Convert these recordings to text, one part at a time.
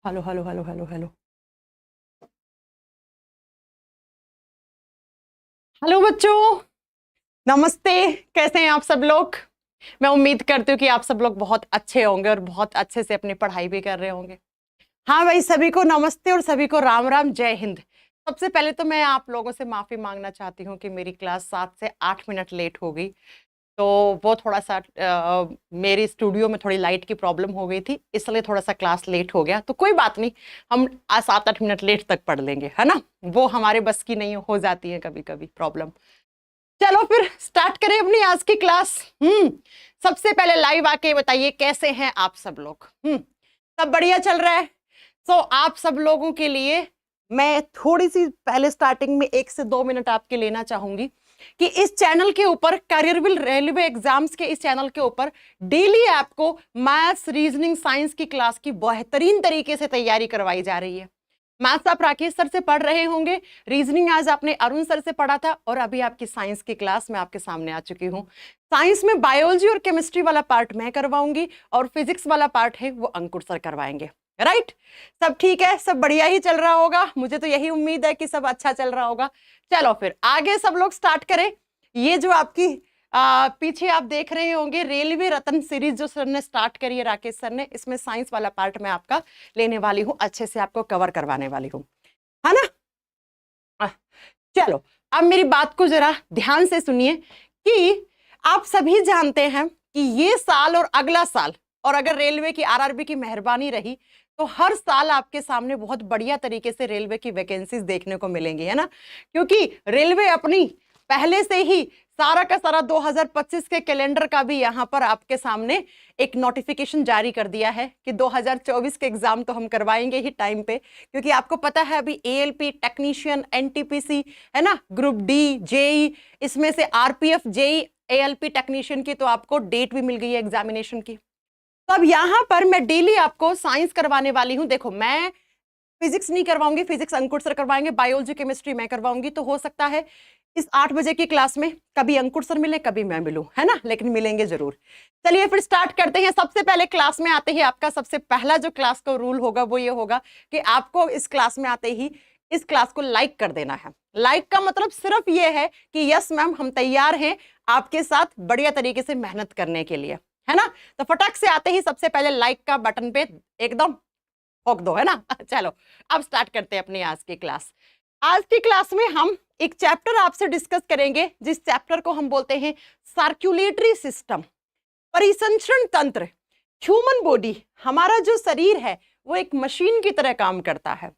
Hello hello hello hello hello hello बच्चों, नमस्ते। कैसे हैं आप सब लोग? मैं उम्मीद करती हूँ कि आप सब लोग बहुत अच्छे होंगे और बहुत अच्छे से अपनी पढ़ाई भी कर रहे होंगे। हाँ भाई, सभी को नमस्ते और सभी को राम राम, जय हिंद। सबसे पहले तो मैं आप लोगों से माफी मांगना चाहती हूँ कि मेरी क्लास 7 से 8 मिनट लेट हो गई। तो वो थोड़ा सा मेरी स्टूडियो में थोड़ी लाइट की प्रॉब्लम हो गई थी, इसलिए थोड़ा सा क्लास लेट हो गया। तो कोई बात नहीं, हम 7-8 मिनट लेट तक पढ़ लेंगे, है ना। वो हमारे बस की नहीं हो जाती है कभी कभी प्रॉब्लम। चलो फिर स्टार्ट करें अपनी आज की क्लास। सबसे पहले लाइव आके बताइए कैसे हैं आप सब लोग। सब बढ़िया चल रहा है? तो आप सब लोगों के लिए मैं थोड़ी सी पहले स्टार्टिंग में 1 से 2 मिनट आपके लेना चाहूंगी कि इस चैनल के ऊपर करियरविल रेलवे एग्जाम्स के इस चैनल के ऊपर डेली आपको मैथ्स, रीजनिंग, साइंस की क्लास की बेहतरीन तरीके से तैयारी करवाई जा रही है। मैथ्स आप राकेश सर से पढ़ रहे होंगे, रीजनिंग आज आपने अरुण सर से पढ़ा था, और अभी आपकी साइंस की क्लास में आपके सामने आ चुकी हूँ। साइंस में बायोलॉजी और केमिस्ट्री वाला पार्ट मैं करवाऊंगी और फिजिक्स वाला पार्ट है वो अंकुर सर करवाएंगे। राइट? सब ठीक है, सब बढ़िया ही चल रहा होगा। मुझे तो यही उम्मीद है कि सब अच्छा चल रहा होगा। चलो फिर आगे सब लोग स्टार्ट करें। ये जो आपकी पीछे आप देख रहे होंगे रेलवे रत्न सीरीज जो सर ने स्टार्ट करी है, राकेश सर ने, इसमें साइंस वाला पार्ट मैं आपका लेने वाली हूँ, अच्छे से आपको कवर करवाने वाली हूँ, है ना। आह, चलो अब मेरी बात को जरा ध्यान से सुनिए कि आप सभी जानते हैं कि ये साल और अगला साल, और अगर रेलवे की आरआरबी की मेहरबानी रही तो हर साल आपके सामने बहुत बढ़िया तरीके से रेलवे की वैकेंसीज देखने को मिलेंगी, है ना। क्योंकि रेलवे अपनी पहले से ही सारा का सारा 2025 के कैलेंडर का भी यहां पर आपके सामने एक नोटिफिकेशन जारी कर दिया है कि 2024 के एग्जाम तो हम करवाएंगे ही टाइम पे। क्योंकि आपको पता है अभी एएलपी टेक्नीशियन, एनटीपीसी, है ना, ग्रुप डी, जेई, इसमें से आरपीएफ, जेई, एएलपी टेक्नीशियन की तो आपको डेट भी मिल गई है एग्जामिनेशन की। तो अब यहां पर मैं डेली आपको साइंस करवाने वाली हूं। देखो, मैं फिजिक्स नहीं करवाऊंगी, फिजिक्स अंकुर सर करवाएंगे, बायोलॉजी, केमिस्ट्री मैं करवाऊंगी। तो हो सकता है इस 8 बजे की क्लास में कभी अंकुर सर मिले, कभी मैं मिलूं, है ना, लेकिन मिलेंगे जरूर। चलिए फिर स्टार्ट करते हैं। सबसे पहले क्लास में आते ही आपका सबसे पहला जो क्लास का रूल होगा वो ये होगा कि आपको इस क्लास में आते ही इस क्लास को लाइक कर देना है। लाइक का मतलब सिर्फ ये है कि यस मैम, हम तैयार हैं आपके साथ बढ़िया तरीके से मेहनत करने के लिए, है ना। तो फटाक से आते ही सबसे पहले लाइक का बटन पे एकदम ठोक दो, है ना। चलो अब स्टार्ट करते हैं अपनी आज की क्लास। आज की क्लास में हम एक चैप्टर आपसे डिस्कस करेंगे जिस चैप्टर को हम बोलते हैं सर्कुलेटरी सिस्टम, परिसंचरण तंत्र। ह्यूमन बॉडी, हमारा जो शरीर है वो एक मशीन की तरह काम करता है।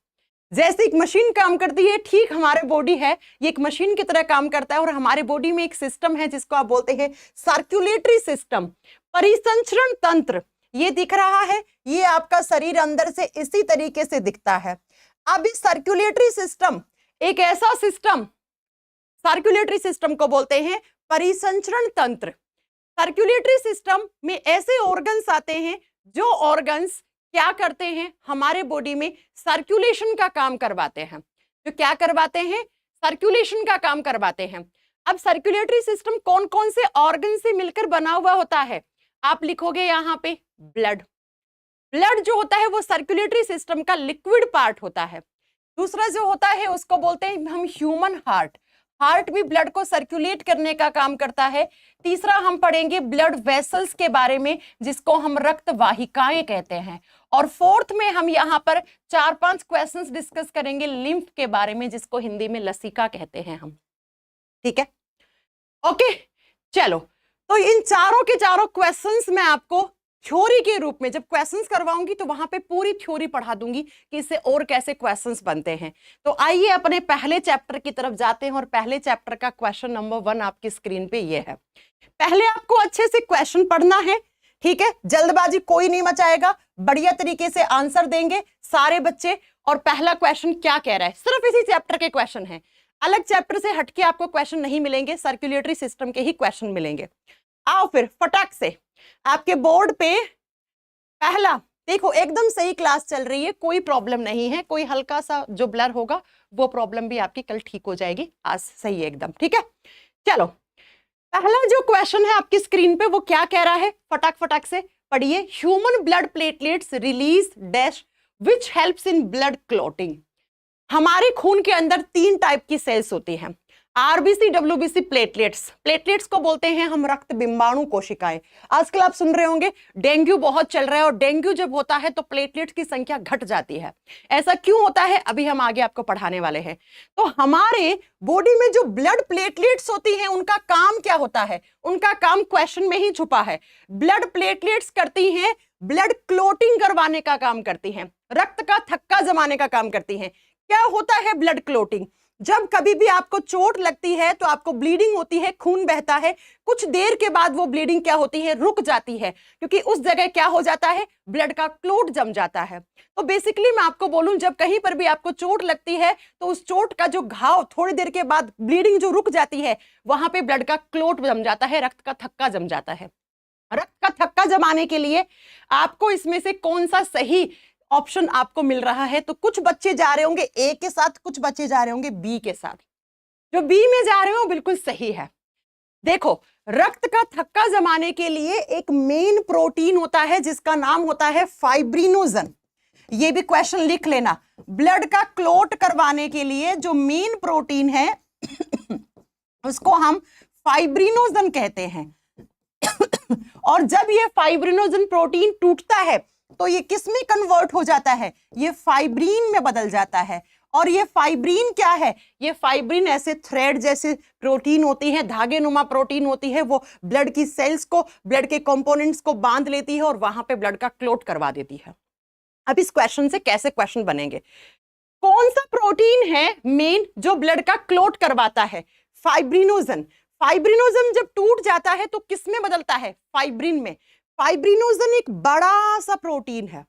जैसे एक मशीन काम करती है, ठीक हमारे बॉडी है ये एक मशीन की तरह काम करता है। और हमारे बॉडी में एक सिस्टम है जिसको आप बोलते हैं सर्कुलेटरी सिस्टम, परिसंचरण तंत्र। ये दिख रहा है, ये आपका शरीर अंदर से इसी तरीके से दिखता है। अब इस सर्कुलेटरी सिस्टम एक ऐसा सिस्टम, सर्कुलेटरी सिस्टम को बोलते हैं परिसंचरण तंत्र। सर्कुलेटरी सिस्टम में ऐसे ऑर्गन्स आते हैं जो ऑर्गन्स क्या करते हैं, हमारे बॉडी में सर्कुलेशन का काम करवाते हैं। जो क्या करवाते हैं, सर्कुलेशन का काम करवाते हैं। अब सर्कुलेटरी सिस्टम कौन कौन से ऑर्गन से मिलकर बना हुआ होता है, आप लिखोगे यहां पे ब्लड। ब्लड जो होता है वो सर्कुलेटरी सिस्टम का लिक्विड पार्ट होता है। दूसरा जो होता है उसको बोलते हैं हम ह्यूमन हार्ट। हार्ट भी ब्लड को सर्कुलेट करने का काम करता है। तीसरा हम पढ़ेंगे ब्लड वेसल्स के बारे में जिसको हम रक्त वाहिकाएं कहते हैं। और फोर्थ में हम यहाँ पर 4-5 क्वेश्चंस डिस्कस करेंगे लिम्फ के बारे में जिसको हिंदी में लसिका कहते हैं हम। ठीक है, ओके। चलो, तो इन चारों के चारों क्वेश्चंस मैं आपको थ्योरी के रूप में जब क्वेश्चंस करवाऊंगी तो वहां पे पूरी थ्योरी पढ़ा दूंगी कि इससे और कैसे क्वेश्चंस बनते हैं। तो आइए अपने पहले चैप्टर की तरफ जाते हैं। और पहले चैप्टर का क्वेश्चन नंबर 1 आपकी स्क्रीन पे ये है। पहले आपको अच्छे से क्वेश्चन पढ़ना है, ठीक है। जल्दबाजी कोई नहीं मचाएगा, बढ़िया तरीके से आंसर देंगे सारे बच्चे। और पहला क्वेश्चन क्या कह रहा है, सिर्फ इसी चैप्टर के क्वेश्चन है, अलग चैप्टर से हटके आपको क्वेश्चन नहीं मिलेंगे, सर्कुलेटरी सिस्टम के ही क्वेश्चन मिलेंगे। आओ फिर फटाक से आपके बोर्ड पे पहला देखो, एकदम सही क्लास चल रही है, कोई प्रॉब्लम नहीं है। कोई हल्का सा जो ब्लर होगा वो प्रॉब्लम भी आपकी कल ठीक हो जाएगी, आज सही है एकदम, ठीक है। चलो, पहला जो क्वेश्चन है आपकी स्क्रीन पे वो क्या कह रहा है, फटाक फटाक से पढ़िए। Human blood platelets release dash which helps in blood clotting. हमारे खून के अंदर 3 टाइप की सेल्स होती हैं, आरबीसी, डब्ल्यूबीसी, प्लेटलेट्स। प्लेटलेट्स को बोलते हैं हम रक्त बिंबाणु कोशिकाएं। आजकल आप सुन रहे होंगे डेंगू बहुत चल रहा है, और डेंगू जब होता है तो प्लेटलेट्स की संख्या घट जाती है। ऐसा क्यों होता है अभी हम आगे आपको पढ़ाने वाले हैं। तो हमारे बॉडी में जो ब्लड प्लेटलेट्स होती हैं उनका काम क्या होता है, उनका काम क्वेश्चन में ही छुपा है। ब्लड प्लेटलेट्स करती हैं ब्लड क्लोटिंग करवाने का काम करती हैं, रक्त का थक्का जमाने का काम करती हैं। क्या होता है ब्लड क्लोटिंग? जब कभी भी आपको चोट लगती है तो आपको ब्लीडिंग होती है, खून बहता है, कुछ देर के बाद वो ब्लीडिंग क्या होती है, रुक जाती है, क्योंकि उस जगह क्या हो जाता है, ब्लड का क्लोट जम जाता है। तो बेसिकली मैं आपको बोलूं, जब कहीं पर भी आपको चोट लगती है तो उस चोट का जो घाव, थोड़ी देर के बाद ब्लीडिंग जो रुक जाती है, वहां पे ब्लड का क्लोट जम जाता है, रक्त का थक्का जम जाता है। रक्त का थक्का जमाने के लिए आपको इसमें से कौन सा सही ऑप्शन आपको मिल रहा है? तो कुछ बच्चे जा रहे होंगे ए के साथ, कुछ बच्चे जा रहे होंगे बी के साथ। जो बी में जा रहे हो बिल्कुल सही है। देखो, रक्त का थक्का जमाने के लिए एक मेन प्रोटीन होता है जिसका नाम होता है फाइब्रिनोजन। ये भी क्वेश्चन लिख लेना। ब्लड का क्लोट करवाने के लिए जो मेन प्रोटीन है उसको हम फाइब्रिनोजन कहते हैं। और जब ये फाइब्रिनोजन प्रोटीन टूटता है तो ये किस में कन्वर्ट हो जाता है, ये फाइब्रिन में बदल जाता है। और ये फाइब्रिन क्या है, ये फाइब्रिन ऐसे थ्रेड जैसे प्रोटीन होती है, धागे नुमा प्रोटीन होती है, वो ब्लड की सेल्स को, ब्लड के कंपोनेंट्स को बांध लेती है और वहां पे ब्लड का क्लोट करवा देती है। अब इस क्वेश्चन से कैसे क्वेश्चन बनेंगे? कौन सा प्रोटीन है मेन जो ब्लड का क्लोट करवाता है? फाइब्रिनोजन। फाइब्रिनोजन जब टूट जाता है तो किस में बदलता है, फाइब्रिन में। फाइब्रिनोजन एक बड़ा सा प्रोटीन है,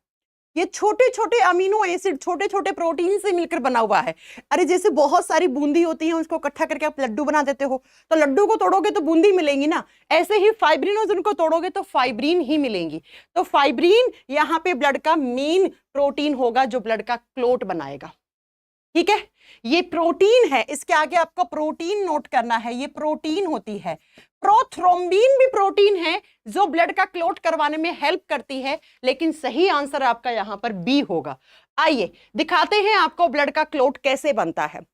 ये छोटे छोटे अमीनो एसिड, छोटे छोटे प्रोटीन से मिलकर बना हुआ है। अरे जैसे बहुत सारी बूंदी होती है, उसको इकट्ठा करके आप लड्डू बना देते हो, तो लड्डू को तोड़ोगे तो बूंदी मिलेंगी ना, ऐसे ही फाइब्रिनोजन को तोड़ोगे तो फाइब्रिन ही मिलेंगी। तो फाइब्रिन यहाँ पे ब्लड का मेन प्रोटीन होगा जो ब्लड का क्लोट बनाएगा। ठीक है, ये प्रोटीन है, इसके आगे आपको प्रोटीन नोट करना है, ये प्रोटीन होती है। प्रोथ्रोम्बिन भी प्रोटीन है जो ब्लड का क्लोट करवाने में हेल्प करती है, लेकिन सही आंसर आपका यहां पर बी होगा। आइए दिखाते हैं आपको ब्लड का क्लोट कैसे बनता है।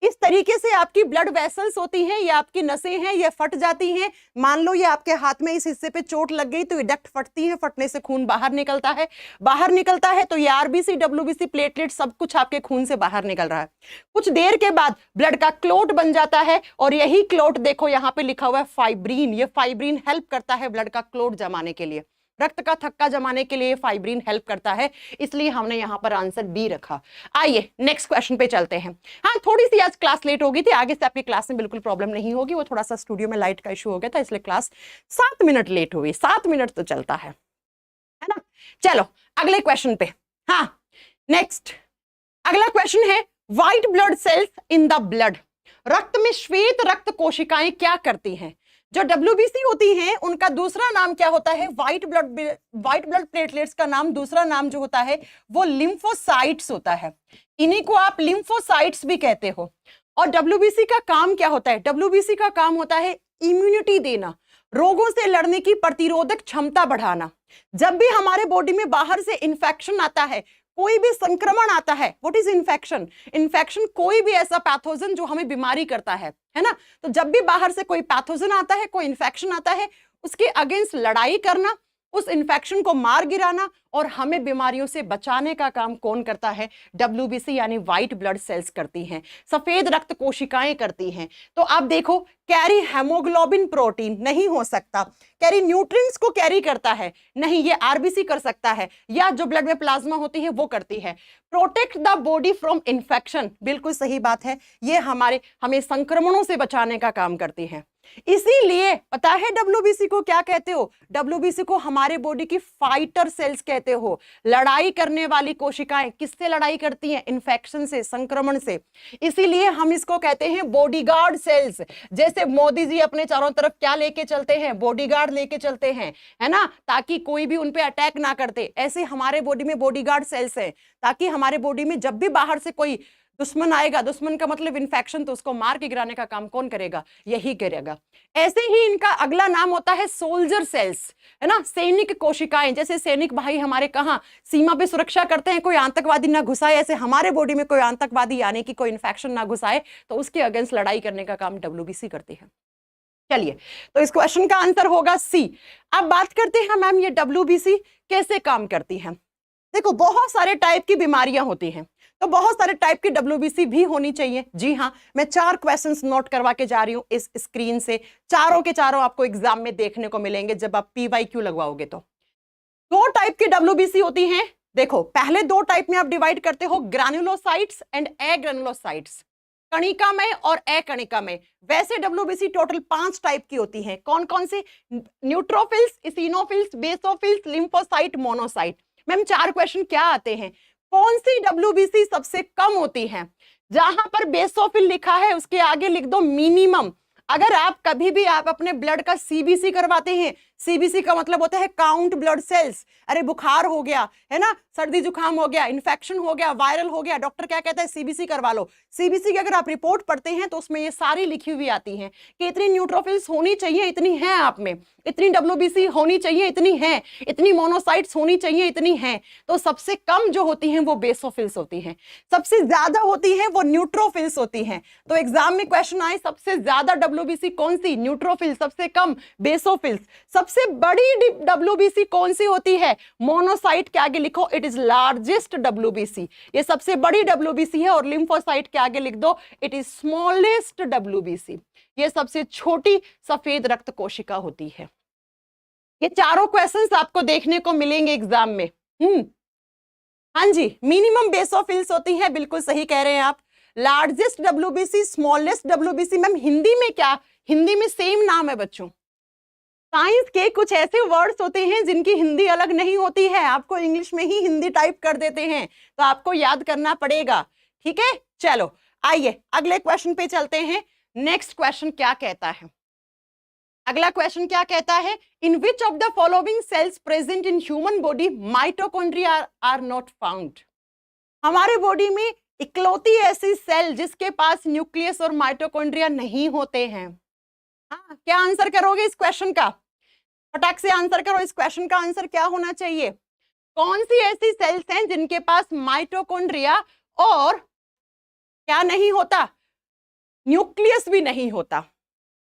इस तरीके से आपकी ब्लड वेसल्स होती हैं, ये आपकी नसें हैं, ये फट जाती हैं। मान लो ये आपके हाथ में इस हिस्से पे चोट लग गई तो ये डक्ट फटती है, फटने से खून बाहर निकलता है। बाहर निकलता है तो ये आरबीसी, डब्ल्यूबीसी, प्लेटलेट सब कुछ आपके खून से बाहर निकल रहा है। कुछ देर के बाद ब्लड का क्लोट बन जाता है, और यही क्लोट देखो यहाँ पे लिखा हुआ है फाइब्रिन। ये फाइब्रिन हेल्प करता है ब्लड का क्लोट जमाने के लिए, रक्त का थक्का जमाने के लिए फाइब्रिन हेल्प करता है, इसलिए हमने यहां पर आंसर बी रखा। आइए नेक्स्ट क्वेश्चन पे चलते हैं। हाँ, थोड़ी सी आज क्लास लेट हो गई थी, आगे से आपकी क्लास में बिल्कुल प्रॉब्लम नहीं होगी। वो थोड़ा सा स्टूडियो में लाइट का इशू हो गया था, इसलिए क्लास 7 मिनट लेट हुई। 7 मिनट तो चलता है ना। चलो अगले क्वेश्चन पे। हाँ, नेक्स्ट अगला क्वेश्चन है white blood cells in the blood. रक्त में श्वेत रक्त कोशिकाएं क्या करती हैं? जो डब्ल्यूबीसी होती हैं उनका दूसरा नाम क्या होता है? व्हाइट ब्लड प्लेटलेट्स का नाम, दूसरा नाम जो होता है वो लिम्फोसाइट्स होता है। इन्हीं को आप लिम्फोसाइट्स भी कहते हो। और डब्ल्यूबीसी का काम क्या होता है? डब्ल्यूबीसी का काम होता है इम्यूनिटी देना, रोगों से लड़ने की प्रतिरोधक क्षमता बढ़ाना। जब भी हमारे बॉडी में बाहर से इंफेक्शन आता है, कोई भी संक्रमण आता है, व्हाट इज इन्फेक्शन? इन्फेक्शन कोई भी ऐसा पैथोजन जो हमें बीमारी करता है ना। तो जब भी बाहर से कोई पैथोजन आता है, कोई इन्फेक्शन आता है, उसके अगेंस्ट लड़ाई करना, उस इन्फेक्शन को मार गिराना और हमें बीमारियों से बचाने का काम कौन करता है? डब्ल्यूबीसी यानी व्हाइट ब्लड सेल्स करती हैं, सफेद रक्त कोशिकाएं करती हैं। तो आप देखो, कैरी हेमोग्लोबिन प्रोटीन नहीं हो सकता, कैरी न्यूट्रिएंट्स को कैरी करता है नहीं, ये आरबीसी कर सकता है, या जो ब्लड में प्लाज्मा होती है वो करती है। Protect the body from infection, बिल्कुल सही बात है, ये हमें संक्रमणों से बचाने का काम करती है। इसीलिए पता है डब्ल्यूबीसी को क्या कहते हो? डब्ल्यूबीसी को हमारे बॉडी की फाइटर सेल्स कहते हो। लड़ाई करने वाली कोशिकाएं किससे लड़ाई करती हैं? इन्फेक्शन से, संक्रमण से। इसीलिए हम इसको कहते हैं बॉडीगार्ड सेल्स। जैसे मोदी जी अपने चारों तरफ क्या लेके चलते हैं? बॉडीगार्ड लेके चलते हैं, है ना, ताकि कोई भी उनपे अटैक ना करते। ऐसे हमारे बॉडी में बॉडीगार्ड सेल्स हैं, ताकि हमारे बॉडी में जब भी बाहर से कोई दुश्मन आएगा, दुश्मन का मतलब इन्फेक्शन, तो उसको मार के गिराने का काम कौन करेगा? यही करेगा। ऐसे ही इनका अगला नाम होता है सोल्जर सेल्स, है ना, सैनिक कोशिकाएं। जैसे सैनिक भाई हमारे कहाँ सीमा पे सुरक्षा करते हैं, कोई आतंकवादी ना घुसाए, ऐसे हमारे बॉडी में कोई आतंकवादी यानी कि कोई इन्फेक्शन ना घुसाए, तो उसके अगेंस्ट लड़ाई करने का काम WBC करती है। चलिए, तो इस क्वेश्चन का आंसर होगा सी। अब बात करते हैं मैम ये WBC कैसे काम करती है। देखो, बहुत सारे टाइप की बीमारियां होती हैं, तो बहुत सारे टाइप की WBC भी होनी चाहिए। जी हाँ, मैं 4 क्वेश्चंस नोट करवा के जा रही हूं इस स्क्रीन से, चारों के चारों आपको एग्जाम में देखने को मिलेंगे जब आप PYQ लगवाओगे। तो 2 टाइप की WBC होती हैं। देखो, पहले 2 टाइप में आप डिवाइड करते हो, ग्रैन्युलोसाइट्स एंड एग्रैन्युलोसाइट्स, कणिकामय और अकणिकामय। वैसे WBC टोटल 5 टाइप की होती हैं। कौन कौन सी? Neutrophils, eosinophils, basophils, lymphocyte, monocyte. Ma'am 4 question क्या आते हैं? कौन सी WBC सबसे कम होती है? जहां पर बेसोफिल लिखा है उसके आगे लिख दो मिनिमम। अगर आप कभी भी आप अपने ब्लड का CBC करवाते हैं, CBC का मतलब होता है काउंट ब्लड सेल्स। अरे बुखार हो गया, है ना, सर्दी जुकाम हो गया, इन्फेक्शन हो गया, वायरल हो गया, डॉक्टर क्या कहता है? CBC करवा लो। CBC की अगर आप रिपोर्ट पढ़ते हैं तो उसमें ये सारी लिखी हुई आती हैं कि इतनी न्यूट्रोफिल्स होनी चाहिए, इतनी है आप में, इतनी WBC होनी चाहिए, इतनी है, इतनी मोनोसाइट्स होनी चाहिए, इतनी है। तो सबसे कम जो होती हैं वो बेसोफिल्स होती हैं, सबसे ज्यादा होती हैं वो न्यूट्रोफिल्स होती हैं। तो एग्जाम में क्वेश्चन आए सबसे ज्यादा WBC कौन सी? न्यूट्रोफिल्स। सबसे कम बेसोफिल्स। सबसे बड़ी WBC कौन सी होती है? मोनोसाइट के आगे लिखो इट इज लार्जेस्ट WBC, ये सबसे बड़ी WBC है। और लिम्फोसाइट के आगे लिख दो इट इज स्मॉलेस्ट WBC, ये सबसे छोटी सफेद रक्त कोशिका होती है। ये चारों क्वेश्चंस आपको देखने को मिलेंगे एग्जाम में। हाँ जी, मिनिमम बेसोफिल्स होती है, बिल्कुल सही कह रहे हैं आप। Largest WBC, smallest WBC। Ma'am Hindi में क्या? हिंदी में सेम नाम है बच्चों। साइंस के कुछ ऐसे वर्ड्स होते हैं जिनकी हिंदी अलग नहीं होती है, आपको इंग्लिश में ही हिंदी टाइप कर देते हैं, तो आपको याद करना पड़ेगा। ठीक है, चलो आइए अगले क्वेश्चन पे चलते हैं। नेक्स्ट क्वेश्चन क्या कहता है? अगला क्वेश्चन क्या कहता है? In which of the following cells present in human body mitochondria are not found. हमारे बॉडी में इकलौती ऐसी सेल जिसके पास न्यूक्लियस और माइटोकॉन्ड्रिया नहीं होते हैं। हाँ, क्या आंसर करोगे इस क्वेश्चन का? फटाक से आंसर करो, इस क्वेश्चन का आंसर क्या होना चाहिए? कौन सी ऐसी सेल्स हैं जिनके पास माइटोकॉन्ड्रिया और क्या नहीं होता? न्यूक्लियस भी नहीं होता।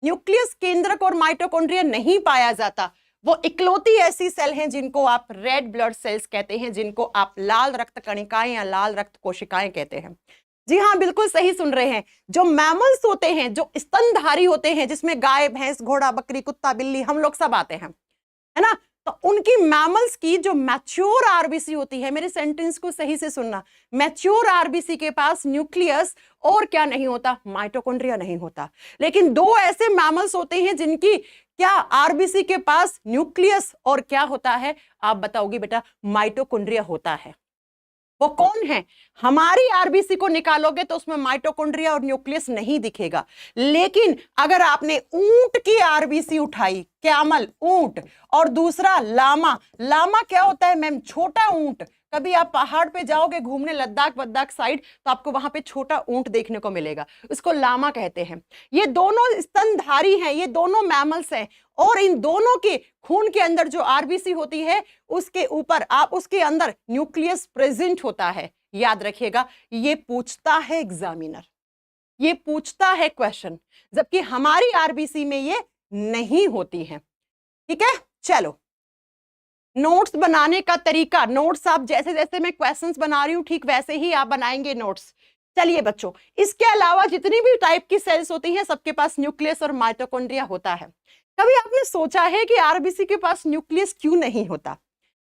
न्यूक्लियस, केंद्रक और माइटोकॉन्ड्रिया नहीं पाया जाता। वो इकलौती ऐसी सेल हैं जिनको आप रेड ब्लड सेल्स कहते हैं, जिनको आप लाल रक्त कणिकाएं या लाल रक्त कोशिकाएं कहते हैं। जी हाँ, बिल्कुल सही सुन रहे हैं। जो मैमल्स होते हैं, जो स्तनधारी होते हैं, जिसमें गाय, भैंस, घोड़ा, बकरी, कुत्ता, बिल्ली, हम लोग सब आते हैं, है ना, तो उनकी मैमल्स की जो मैच्योर आरबीसी होती है, मेरे सेंटेंस को सही से सुनना, मैच्योर आरबीसी के पास न्यूक्लियस और क्या नहीं होता? माइटोकॉन्ड्रिया नहीं होता। लेकिन 2 ऐसे मैमल्स होते हैं जिनकी क्या आरबीसी के पास न्यूक्लियस और क्या होता है? आप बताओगे बेटा, माइटोकॉन्ड्रिया होता है। वो कौन है? हमारी आरबीसी को निकालोगे तो उसमें माइटोकॉन्ड्रिया और न्यूक्लियस नहीं दिखेगा। लेकिन अगर आपने ऊंट की आरबीसी उठाई, कैमल, ऊंट, और दूसरा लामा। लामा क्या होता है मैम? छोटा ऊंट। कभी आप पहाड़ पे जाओगे घूमने, लद्दाख वद्दाख साइड, तो आपको वहां पे छोटा ऊंट देखने को मिलेगा, उसको लामा कहते हैं। ये दोनों स्तनधारी हैं, ये दोनों मैमल्स हैं, और इन दोनों के खून के अंदर जो आरबीसी होती है उसके ऊपर आप उसके अंदर न्यूक्लियस प्रेजेंट होता है। याद रखिएगा, ये पूछता है एग्जामिनर, ये पूछता है क्वेश्चन, जबकि हमारी आरबीसी में ये नहीं होती है। ठीक है, चलो नोट्स बनाने का तरीका, नोट्स आप जैसे जैसे मैं क्वेश्चंस बना रही हूं ठीक वैसे ही आप बनाएंगे नोट्स। चलिए बच्चों, इसके अलावा जितनी भी टाइप की सेल्स होती हैं सबके पास न्यूक्लियस और माइटोकॉन्ड्रिया होता है। कभी आपने सोचा है कि आरबीसी के पास न्यूक्लियस क्यों नहीं होता?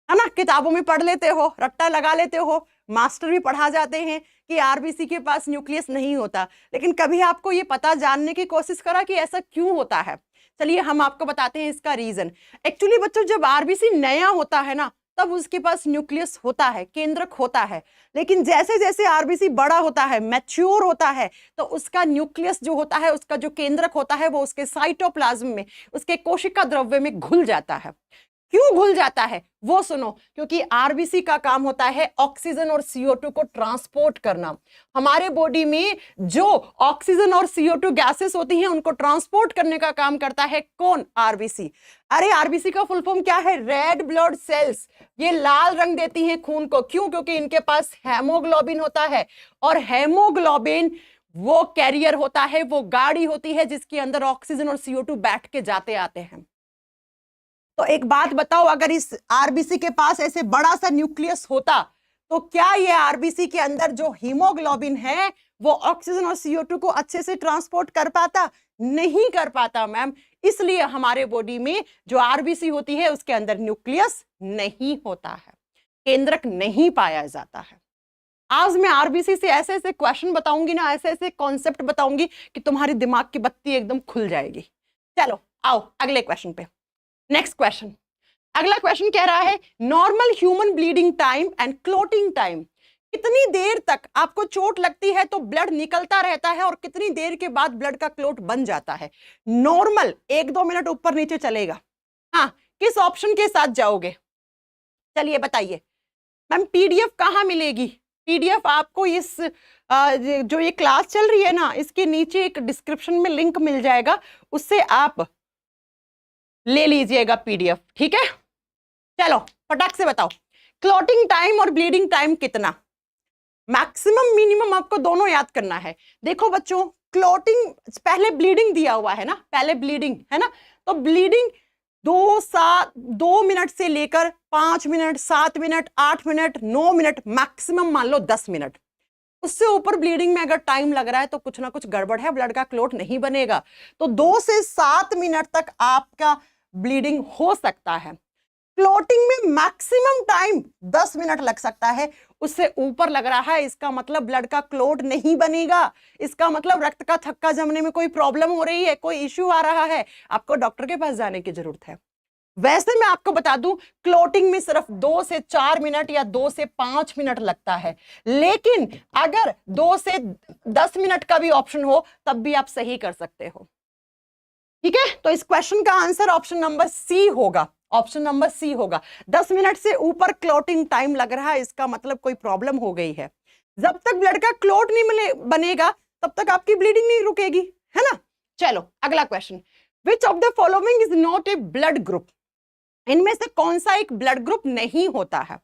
है ना, किताबों में पढ़ लेते हो, रट्टा लगा लेते हो, मास्टर भी पढ़ा जाते हैं कि आरबीसी के पास न्यूक्लियस नहीं होता, लेकिन कभी आपको ये पता जानने की कोशिश करा कि ऐसा क्यों होता है? चलिए हम आपको बताते हैं इसका रीजन। एक्चुअली बच्चों, जब आरबीसी नया होता है ना, तब उसके पास न्यूक्लियस होता है, केंद्रक होता है। लेकिन जैसे जैसे आरबीसी बड़ा होता है, मैच्योर होता है, तो उसका न्यूक्लियस जो होता है, उसका जो केंद्रक होता है, वो उसके साइटोप्लाज्म में, उसके कोशिका द्रव्य में घुल जाता है। क्यों घुल जाता है वो सुनो, क्योंकि आरबीसी का काम होता है ऑक्सीजन और CO2 को ट्रांसपोर्ट करना। हमारे बॉडी में जो ऑक्सीजन और CO2 गैसेस होती हैं उनको ट्रांसपोर्ट करने का काम करता है कौन? आरबीसी। अरे आरबीसी का फुल फॉर्म क्या है? Red blood cells. ये लाल रंग देती हैं खून को, क्यों? क्योंकि इनके पास हेमोग्लोबिन होता है, और हेमोग्लोबिन वो कैरियर होता है, वो गाड़ी होती है जिसके अंदर ऑक्सीजन और CO2 बैठ के जाते आते हैं। तो एक बात बताओ, अगर इस आरबीसी के पास ऐसे बड़ा सा न्यूक्लियस होता तो क्या ये आरबीसी के अंदर जो हीमोग्लोबिन है वो ऑक्सीजन और CO2 को अच्छे से ट्रांसपोर्ट कर पाता? नहीं कर पाता मैम। इसलिए हमारे बॉडी में जो आरबीसी होती है उसके अंदर न्यूक्लियस नहीं होता है, केंद्रक नहीं पाया जाता है। आज मैं आरबीसी से ऐसे ऐसे क्वेश्चन बताऊंगी ना, ऐसे ऐसे कॉन्सेप्ट बताऊंगी कि तुम्हारी दिमाग की बत्ती एकदम खुल जाएगी। चलो आओ अगले क्वेश्चन पे। नेक्स्ट क्वेश्चन, अगला क्वेश्चन कह रहा है normal human bleeding time and clotting time. कितनी देर तक आपको चोट लगती है तो ब्लड निकलता रहता है और कितनी देर के बाद ब्लड का क्लोट बन जाता है? नॉर्मल 1-2 मिनट ऊपर नीचे चलेगा। हाँ, किस ऑप्शन के साथ जाओगे? चलिए बताइए मैम। पीडीएफ कहाँ मिलेगी? पीडीएफ आपको इस जो ये क्लास चल रही है ना, इसके नीचे एक डिस्क्रिप्शन में लिंक मिल जाएगा, उससे आप ले लीजिएगा पीडीएफ, ठीक है? चलो फटाक से बताओ, क्लॉटिंग टाइम और ब्लीडिंग टाइम कितना? मैक्सिमम मिनिमम आपको दोनों याद करना है। देखो बच्चों, क्लॉटिंग पहले ब्लीडिंग दिया हुआ है ना, पहले ब्लीडिंग है ना, तो ब्लीडिंग 2 मिनट से लेकर 5 minute, 7 minute, 8 minute, 9 minute, maximum मान लो 10 मिनट। उससे ऊपर ब्लीडिंग में अगर टाइम लग रहा है तो कुछ ना कुछ गड़बड़ है, ब्लड का क्लोट नहीं बनेगा। तो 2 से 7 मिनट तक आपका ब्लीडिंग हो सकता है। क्लोटिंग में मैक्सिमम टाइम 10 मिनट लग सकता है। उससे ऊपर लग रहा है इसका मतलब ब्लड का क्लोट नहीं बनेगा, इसका मतलब रक्त का थक्का जमने में कोई प्रॉब्लम हो रही है, कोई इश्यू आ रहा है, आपको डॉक्टर के पास जाने की जरूरत है। वैसे मैं आपको बता दूं, क्लोटिंग में सिर्फ 2 से 4 मिनट या 2 से 5 मिनट लगता है, लेकिन अगर 2 से 10 मिनट का भी ऑप्शन हो तब भी आप सही कर सकते हो, ठीक है? तो इस क्वेश्चन का आंसर ऑप्शन नंबर सी होगा, ऑप्शन नंबर सी होगा। 10 मिनट से ऊपर क्लोटिंग टाइम लग रहा है, इसका मतलब कोई प्रॉब्लम हो गई है। जब तक ब्लड का क्लोट नहीं बनेगा तब तक आपकी ब्लीडिंग नहीं रुकेगी, है ना? चलो अगला question, which of the following is not a blood group? इनमें से कौन सा एक ब्लड ग्रुप नहीं होता है?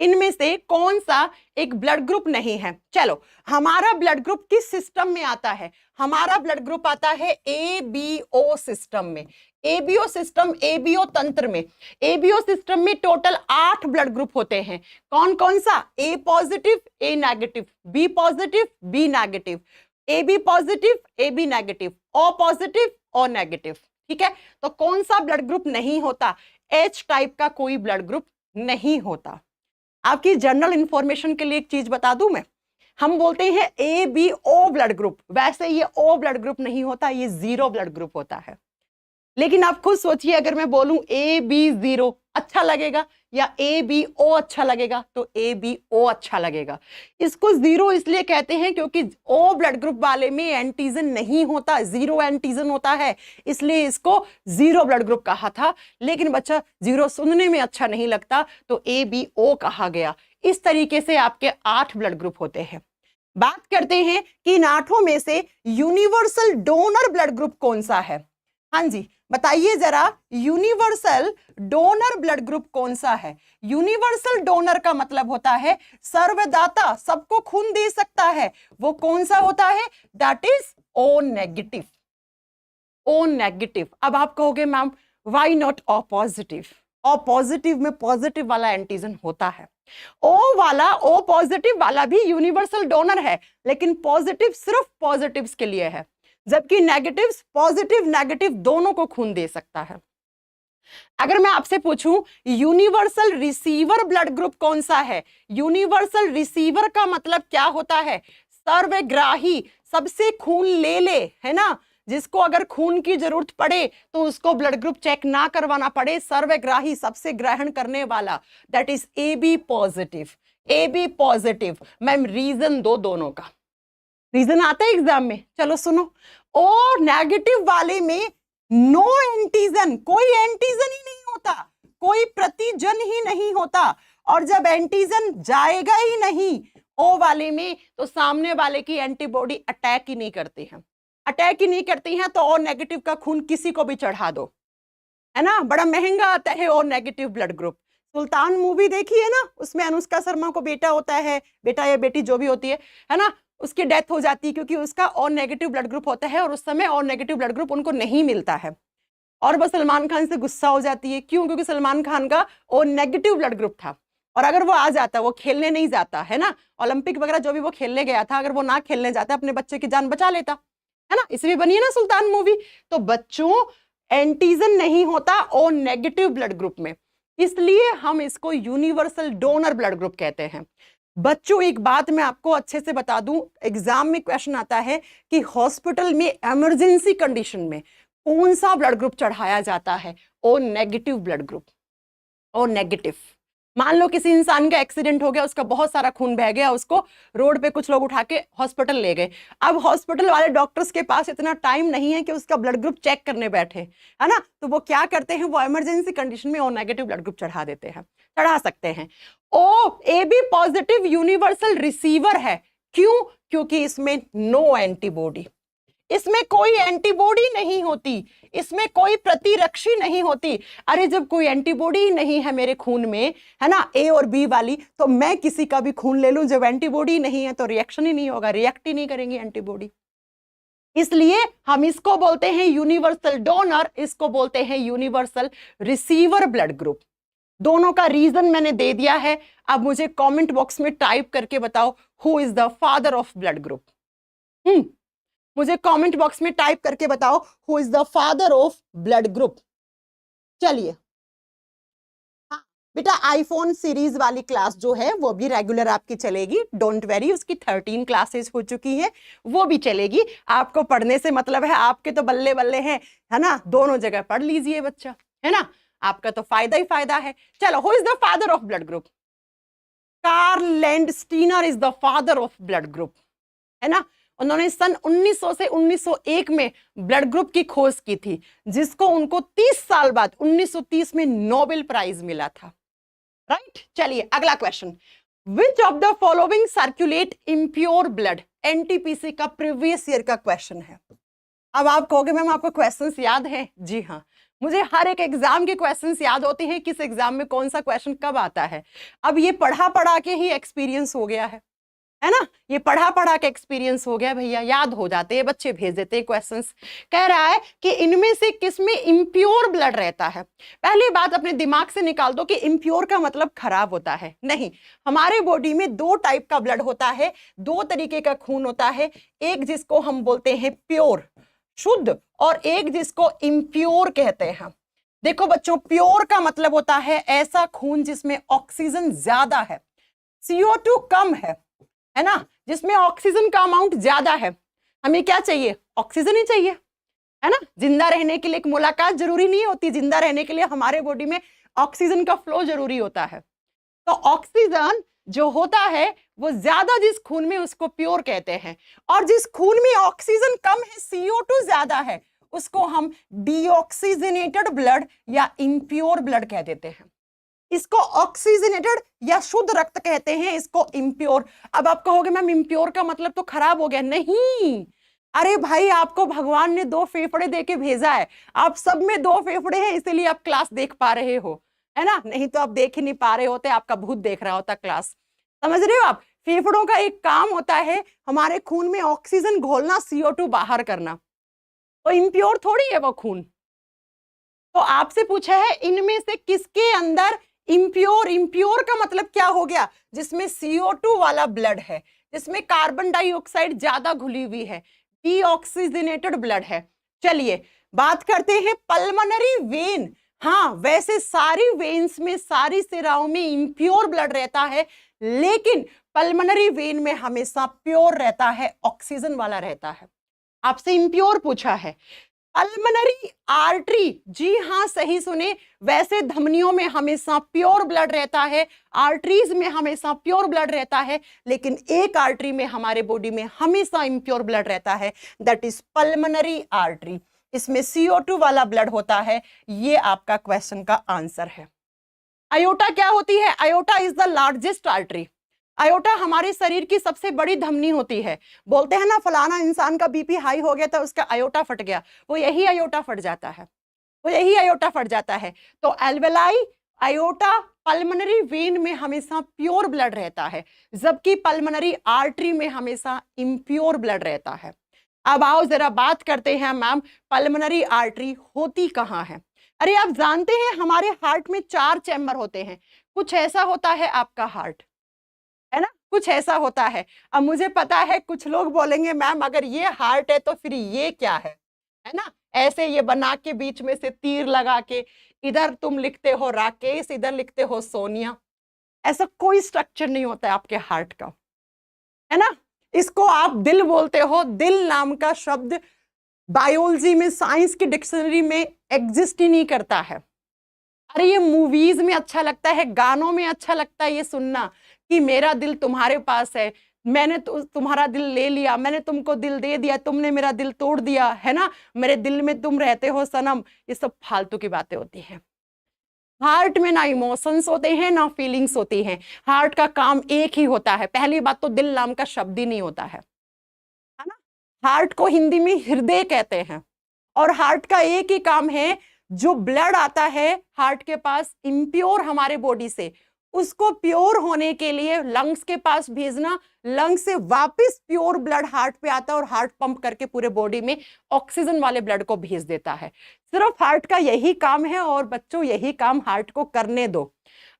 इनमें से कौन सा एक ब्लड ग्रुप नहीं है? चलो, हमारा ब्लड ग्रुप किस सिस्टम में आता है? हमारा ब्लड ग्रुप आता है ABO सिस्टम में। ABO सिस्टम, ABO तंत्र में। ABO सिस्टम में टोटल 8 ब्लड ग्रुप होते हैं। कौन कौन सा? A positive, A negative, B positive, B negative, AB positive, AB negative, O positive, O negative, ठीक है? तो कौन सा ब्लड ग्रुप नहीं होता? H टाइप का कोई ब्लड ग्रुप नहीं होता। आपकी जनरल इंफॉर्मेशन के लिए एक चीज बता दूं मैं, हम बोलते हैं ABO ब्लड ग्रुप, वैसे ये O ब्लड ग्रुप नहीं होता, ये 0 ब्लड ग्रुप होता है। लेकिन आप खुद सोचिए, अगर मैं बोलूं AB0 अच्छा लगेगा या ABO अच्छा लगेगा? तो ABO अच्छा लगेगा। इसको 0 इसलिए कहते हैं क्योंकि O ब्लड ग्रुप वाले में एंटीजन नहीं होता, 0 एंटीजन होता है, इसलिए इसको 0 ब्लड ग्रुप कहा था। लेकिन बच्चा 0 सुनने में अच्छा नहीं लगता तो ABO कहा गया। इस तरीके से आपके 8 ब्लड ग्रुप होते हैं। बात करते हैं कि इन 8 में से यूनिवर्सल डोनर ब्लड ग्रुप कौन सा है? हाँ जी बताइए जरा, यूनिवर्सल डोनर ब्लड ग्रुप कौन सा है? यूनिवर्सल डोनर का मतलब होता है सर्वदाता, सबको खून दे सकता है। वो कौन सा होता है? That is O negative. O negative. अब आप कहोगे ma'am why not O positive? O positive में पॉजिटिव वाला एंटीजन होता है। O पॉजिटिव वाला भी यूनिवर्सल डोनर है, लेकिन पॉजिटिव सिर्फ पॉजिटिव्स के लिए है, जबकि नेगेटिव्स पॉजिटिव नेगेटिव दोनों को खून दे सकता है। अगर मैं आपसे पूछूं यूनिवर्सल रिसीवर ब्लड ग्रुप कौन सा है? यूनिवर्सल रिसीवर का मतलब क्या होता है? सर्वग्राही, सबसे खून ले ले, है ना? जिसको अगर खून की जरूरत पड़े तो उसको ब्लड ग्रुप चेक ना करवाना पड़े, सर्वग्राही, सबसे ग्रहण करने वाला, that is AB positive. AB positive. Ma'am reason दो दोनों का, रीजन आता है एग्जाम में, चलो सुनो। O नेगेटिव वाले में नो एंटीजन, कोई एंटीजन ही नहीं होता, कोई प्रतिजन ही नहीं होता, और जब एंटीजन जाएगा ही नहीं ओ वाले में तो सामने वाले की एंटीबॉडी अटैक ही नहीं करती है, अटैक ही नहीं करती हैं। तो ओ नेगेटिव का खून किसी को भी चढ़ा दो, है ना, बड़ा महंगा आता है ओ नेगेटिव ब्लड ग्रुप। सुल्तान मूवी देखी है ना, उसमें अनुष्का शर्मा को बेटा होता है, बेटा या बेटी जो भी होती है ना, उसकी डेथ हो जाती है क्योंकि उसका ओ नेगेटिव ब्लड ग्रुप होता है और उस समय ओ नेगेटिव ब्लड ग्रुप उनको नहीं मिलता है, और वो सलमान खान से गुस्सा हो जाती है। क्यों? क्योंकि सलमान खान का ओ नेगेटिव ब्लड ग्रुप था, और अगर वो आ जाता, वो खेलने नहीं जाता है ना, ओलंपिक वगैरह जो भी वो खेलने गया था, अगर वो ना खेलने जाता अपने बच्चे की जान बचा लेता, है ना, इसलिए बनी है ना सुल्तान मूवी। तो बच्चों एंटीजन नहीं होता ओ नेगेटिव ब्लड ग्रुप में, इसलिए हम इसको यूनिवर्सल डोनर ब्लड ग्रुप कहते हैं। बच्चों एक बात मैं आपको अच्छे से बता दूं, एग्जाम में क्वेश्चन आता है कि हॉस्पिटल में इमरजेंसी कंडीशन में कौन सा ब्लड ग्रुप चढ़ाया जाता है? O negative blood group, O negative. मान लो किसी इंसान का एक्सीडेंट हो गया, उसका बहुत सारा खून बह गया, उसको रोड पे कुछ लोग उठा के हॉस्पिटल ले गए। अब हॉस्पिटल वाले डॉक्टर्स के पास इतना टाइम नहीं है कि उसका ब्लड ग्रुप चेक करने बैठे, है ना, तो वो क्या करते हैं, वो इमरजेंसी कंडीशन में ओ नेगेटिव ब्लड ग्रुप चढ़ा देते हैं, चढ़ा सकते हैं। O A B positive universal receiver है, क्यों? क्योंकि इसमें नो एंटीबॉडी, इसमें कोई एंटीबॉडी नहीं होती, इसमें कोई प्रतिरक्षी नहीं होती। अरे जब कोई एंटीबॉडी ही नहीं है मेरे खून में, है ना, ए और बी वाली, तो मैं किसी का भी खून ले लूं, जब एंटीबॉडी नहीं है तो रिएक्शन ही नहीं होगा, रिएक्ट ही नहीं करेंगी एंटीबॉडी। इसलिए हम इसको बोलते हैं यूनिवर्सल डोनर, इसको बोलते हैं यूनिवर्सल रिसीवर ब्लड ग्रुप। दोनों का रीजन मैंने दे दिया है। अब मुझे कमेंट बॉक्स में टाइप करके बताओ who is the father of blood group. मुझे कमेंट बॉक्स में टाइप करके बताओ who is the father of blood group. चलिए, हाँ बेटा, आईफोन सीरीज वाली क्लास जो है वो भी रेगुलर आपकी चलेगी, डोंट वेरी, उसकी 13 क्लासेस हो चुकी है, वो भी चलेगी। आपको पढ़ने से मतलब है, आपके तो बल्ले बल्ले हैं, है ना, दोनों जगह पढ़ लीजिए बच्चा, है ना, आपका तो फायदा ही फायदा है। चलो, who is the father of blood group? Karl Landsteiner is the father of blood group, है ना। उन्होंने सन 1900 से 1901 में ब्लड ग्रुप की खोज की थी, जिसको उनको 30 साल बाद 1930 में नोबेल प्राइज मिला था, राइट। चलिए अगला question, which of the following circulate impure blood? NTPC का प्रीवियस ईयर का क्वेश्चन है। अब आप कहोगे मैम आपको क्वेश्चंस याद है? जी हाँ, मुझे हर एक एग्जाम के क्वेश्चंस याद होते हैं, किस एग्जाम में कौन सा क्वेश्चन कब आता है। अब ये पढ़ा पढ़ा के ही एक्सपीरियंस हो गया है ना, ये पढ़ा पढ़ा के एक्सपीरियंस हो गया भैया, याद हो जाते हैं, बच्चे भेज देते हैं क्वेश्चंस। कह रहा है कि इनमें से किसमें इम्प्योर ब्लड रहता है? पहली बात अपने दिमाग से निकाल दो कि इम्प्योर का मतलब खराब होता है, नहीं। हमारे बॉडी में दो टाइप का ब्लड होता है, दो तरीके का खून होता है, एक जिसको हम बोलते हैं प्योर, शुद्ध, और एक जिसको इम्प्योर कहते हैं। देखो बच्चों, प्योर का मतलब होता है ऐसा खून जिसमें ऑक्सीजन ज्यादा है, CO2 कम है ना, जिसमें ऑक्सीजन का अमाउंट ज्यादा है। हमें क्या चाहिए? ऑक्सीजन ही चाहिए, है ना। जिंदा रहने के लिए एक मुलाकात जरूरी नहीं होती, जिंदा रहने के लिए हमारे बॉडी में ऑक्सीजन का फ्लो जरूरी होता है। तो ऑक्सीजन जो होता है वो ज्यादा जिस खून में, उसको प्योर कहते हैं, और जिस खून में ऑक्सीजन कम है, CO2 ज्यादा है, उसको हम डीऑक्सीजनेटेड ब्लड या इम्प्योर ब्लड कह देते हैं। इसको ऑक्सीजनेटेड या शुद्ध रक्त कहते हैं, इसको इम्प्योर। अब आप कहोगे मैम इम्प्योर का मतलब तो खराब हो गया, नहीं। अरे भाई, आपको भगवान ने 2 फेफड़े देके भेजा है, आप सब में 2 फेफड़े हैं, इसीलिए आप क्लास देख पा रहे हो, है ना, नहीं तो आप देख ही नहीं पा रहे होते, आपका भूत देख रहा होता क्लास। समझ रहे हो आप? फेफड़ों का एक काम होता है हमारे खून में ऑक्सीजन घोलना, CO2 बाहर करना, तो इम्प्योर थोड़ी है वो खून। तो आपसे पूछा है इनमें से किसके अंदर इम्प्योर, इम्प्योर का मतलब क्या हो गया? जिसमें CO2 वाला ब्लड है, जिसमें कार्बन डाइऑक्साइड ज्यादा घुली हुई है, डीऑक्सीजनेटेड ब्लड है। चलिए बात करते हैं पल्मोनरी वेन। हाँ, वैसे सारी वेन्स में, सारी सिराओं में इम्प्योर ब्लड रहता है, लेकिन पल्मोनरी वेन में हमेशा प्योर रहता है, ऑक्सीजन वाला रहता है। आपसे इम्प्योर पूछा है। पल्मोनरी आर्टरी, जी हाँ सही सुने, वैसे धमनियों में हमेशा प्योर ब्लड रहता है, आर्टरीज में हमेशा प्योर ब्लड रहता है, लेकिन एक आर्टरी में हमारे बॉडी में हमेशा इम्प्योर ब्लड रहता है, दैट इज पल्मोनरी आर्टरी। इसमें CO2 वाला ब्लड होता है। ये आपका क्वेश्चन का आंसर है। अयोटा क्या होती है? Aorta is the largest artery. Aorta हमारे शरीर की सबसे बड़ी धमनी होती है। बोलते हैं ना फलाना इंसान का बीपी हाई हो गया था, उसका अयोटा फट गया, वो यही अयोटा फट जाता है, वो यही अयोटा फट जाता है। तो एल्वेलाई, अयोटा, पल्मोनरी वेन में हमेशा प्योर ब्लड रहता है, जबकि पल्मोनरी आर्टरी में हमेशा इम्प्योर ब्लड रहता है। अब आओ जरा बात करते हैं मैम, पल्मोनरी आर्टरी होती कहाँ है? अरे आप जानते हैं हमारे हार्ट में 4 चैम्बर होते हैं। कुछ ऐसा होता है आपका हार्ट, है ना, कुछ ऐसा होता है। अब मुझे पता है कुछ लोग बोलेंगे मैम अगर ये हार्ट है तो फिर ये क्या है ना, ऐसे ये बना के बीच में से तीर लगा के, इधर तुम लिखते हो राकेश, इधर लिखते हो सोनिया। ऐसा कोई स्ट्रक्चर नहीं होता है आपके हार्ट का, है ना। इसको आप दिल बोलते हो। दिल नाम का शब्द बायोलॉजी में, साइंस की डिक्शनरी में एग्जिस्ट ही नहीं करता है। अरे ये मूवीज में अच्छा लगता है, गानों में अच्छा लगता है ये सुनना कि मेरा दिल तुम्हारे पास है, मैंने तुम्हारा दिल ले लिया, मैंने तुमको दिल दे दिया, तुमने मेरा दिल तोड़ दिया, है ना, मेरे दिल में तुम रहते हो सनम। ये सब फालतू की बातें होती हैं। हार्ट में ना इमोशंस होते हैं ना फीलिंग्स होती हैं। हार्ट का काम एक ही होता है। पहली बात तो दिल नाम का शब्द ही नहीं होता है ना। हार्ट को हिंदी में हृदय कहते हैं, और हार्ट का एक ही काम है, जो ब्लड आता है हार्ट के पास इम्प्योर हमारे बॉडी से, उसको प्योर होने के लिए लंग्स के पास भेजना, लंग्स से वापस प्योर ब्लड हार्ट पे आता है और हार्ट पंप करके पूरे बॉडी में ऑक्सीजन वाले ब्लड को भेज देता है। सिर्फ हार्ट का यही काम है, और बच्चों यही काम हार्ट को करने दो।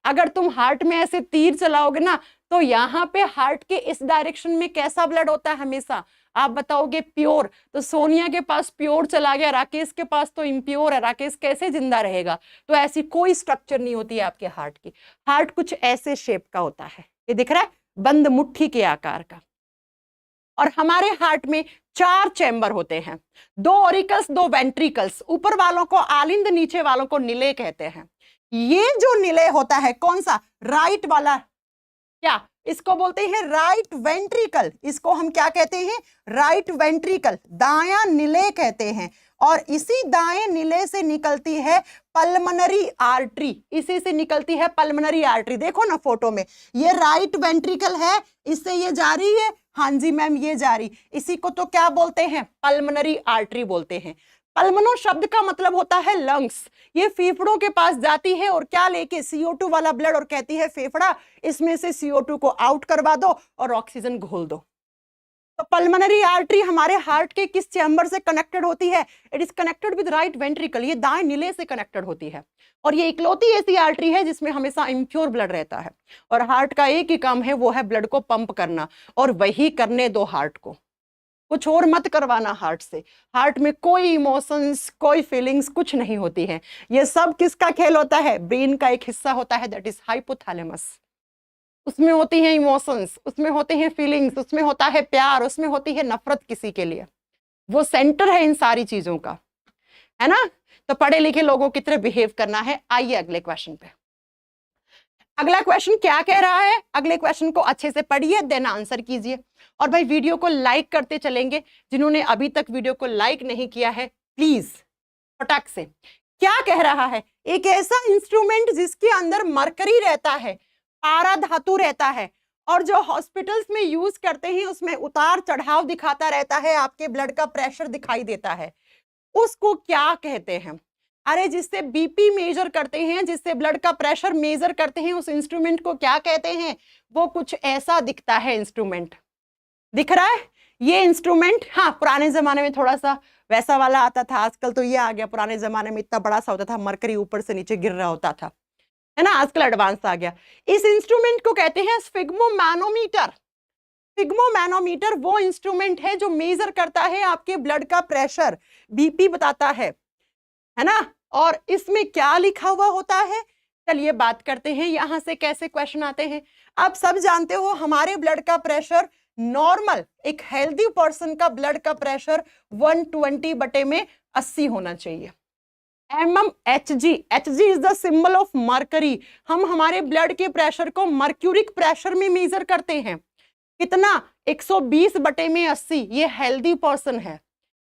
अगर तुम हार्ट में ऐसे तीर चलाओगे ना, तो यहाँ पे हार्ट के इस डायरेक्शन में कैसा ब्लड होता है हमेशा? आप बताओगे प्योर। तो सोनिया के पास प्योर चला गया, राकेश के पास तो इम्प्योर है, राकेश कैसे जिंदा रहेगा? तो ऐसी कोई स्ट्रक्चर नहीं होती है आपके हार्ट की। हार्ट कुछ ऐसे शेप का होता है, ये दिख रहा है, बंद मुट्ठी के आकार का। और हमारे हार्ट में 4 चैम्बर होते हैं, 2 ऑरिकल्स, 2 वेंट्रिकल्स। ऊपर वालों को आलिंद, नीचे वालों को निलय कहते हैं। ये जो निलय होता है कौन सा? राइट वाला, क्या इसको बोलते हैं? Right ventricle. इसको हम क्या कहते हैं? राइट वेंट्रिकल, दायां निलय कहते हैं। और इसी दाएं निलय से निकलती है पल्मोनरी आर्टरी, इसी से निकलती है पल्मोनरी आर्टरी। देखो ना फोटो में, ये राइट वेंट्रिकल है, इससे ये जा रही है, हाँ जी मैम ये जा रही, इसी को तो क्या बोलते हैं? पल्मोनरी आर्टरी बोलते हैं। पल्मोनो शब्द का मतलब होता है लंग्स। ये फेफड़ों के पास जाती है और क्या लेके? CO2 वाला ब्लड, और कहती है फेफड़ा इसमें से CO2 को आउट करवा दो और ऑक्सीजन घोल दो। तो पल्मोनरी आर्टरी हमारे हार्ट के किस चैम्बर से कनेक्टेड होती है? It is connected with right ventricle. ये दाएं निलय से कनेक्टेड होती है, और ये इकलौती ऐसी आर्टरी है जिसमें हमेशा इम्प्योर ब्लड रहता है। और हार्ट का एक ही काम है, वो है ब्लड को पंप करना, और वही करने दो हार्ट को, कुछ और मत करवाना हार्ट से। हार्ट में कोई इमोशंस, कोई फीलिंग्स कुछ नहीं होती है। ये सब किसका खेल होता है? ब्रेन का एक हिस्सा होता है, दैट इज हाइपोथैलेमस। उसमें होती है इमोशंस, उसमें होते हैं फीलिंग्स, उसमें होता है प्यार, उसमें होती है नफरत किसी के लिए। वो सेंटर है इन सारी चीजों का, है ना। तो पढ़े लिखे लोगों की तरह बिहेव करना है। आइए अगले क्वेश्चन पे। अगला क्वेश्चन क्या कह रहा है? अगले क्वेश्चन को अच्छे से पढ़िए, देन आंसर कीजिए। और भाई वीडियो को लाइक करते चलेंगे। जिन्होंने अभी तक वीडियो को लाइक नहीं किया है, प्लीज फटाक से। क्या कह रहा है? एक ऐसा इंस्ट्रूमेंट जिसके अंदर मरकरी रहता है, पारा धातु रहता है, और जो हॉस्पिटल्स में यूज करते हैं उसमें उतार चढ़ाव दिखाता रहता है, आपके ब्लड का प्रेशर दिखाई देता है, उसको क्या कहते हैं? अरे जिससे बीपी मेजर करते हैं, जिससे ब्लड का प्रेशर मेजर करते हैं, उस इंस्ट्रूमेंट को क्या कहते हैं? वो कुछ ऐसा दिखता है इंस्ट्रूमेंट। दिख रहा है ये इंस्ट्रूमेंट? हाँ, पुराने जमाने में थोड़ा सा वैसा वाला आता था, आजकल तो ये आ गया। पुराने जमाने में इतना बड़ा सा होता था, मरकरी ऊपर से नीचे गिर रहा होता था, है ना। आजकल एडवांस आ गया। इस इंस्ट्रूमेंट को कहते हैं स्फिग्मोमैनोमीटर। स्फिग्मोमैनोमीटर वो इंस्ट्रूमेंट है जो मेजर करता है आपके ब्लड का प्रेशर, बीपी बताता है ना। और इसमें क्या लिखा हुआ होता है? चलिए बात करते हैं यहां से कैसे क्वेश्चन आते हैं। आप सब जानते हो हमारे ब्लड का प्रेशर नॉर्मल, एक हेल्दी पर्सन का ब्लड का प्रेशर 120/80 होना चाहिए। Hg is the symbol of mercury. हम हमारे ब्लड के प्रेशर को मर्क्यूरिक प्रेशर में मेजर करते हैं। कितना? 120/80। ये हेल्दी पर्सन है।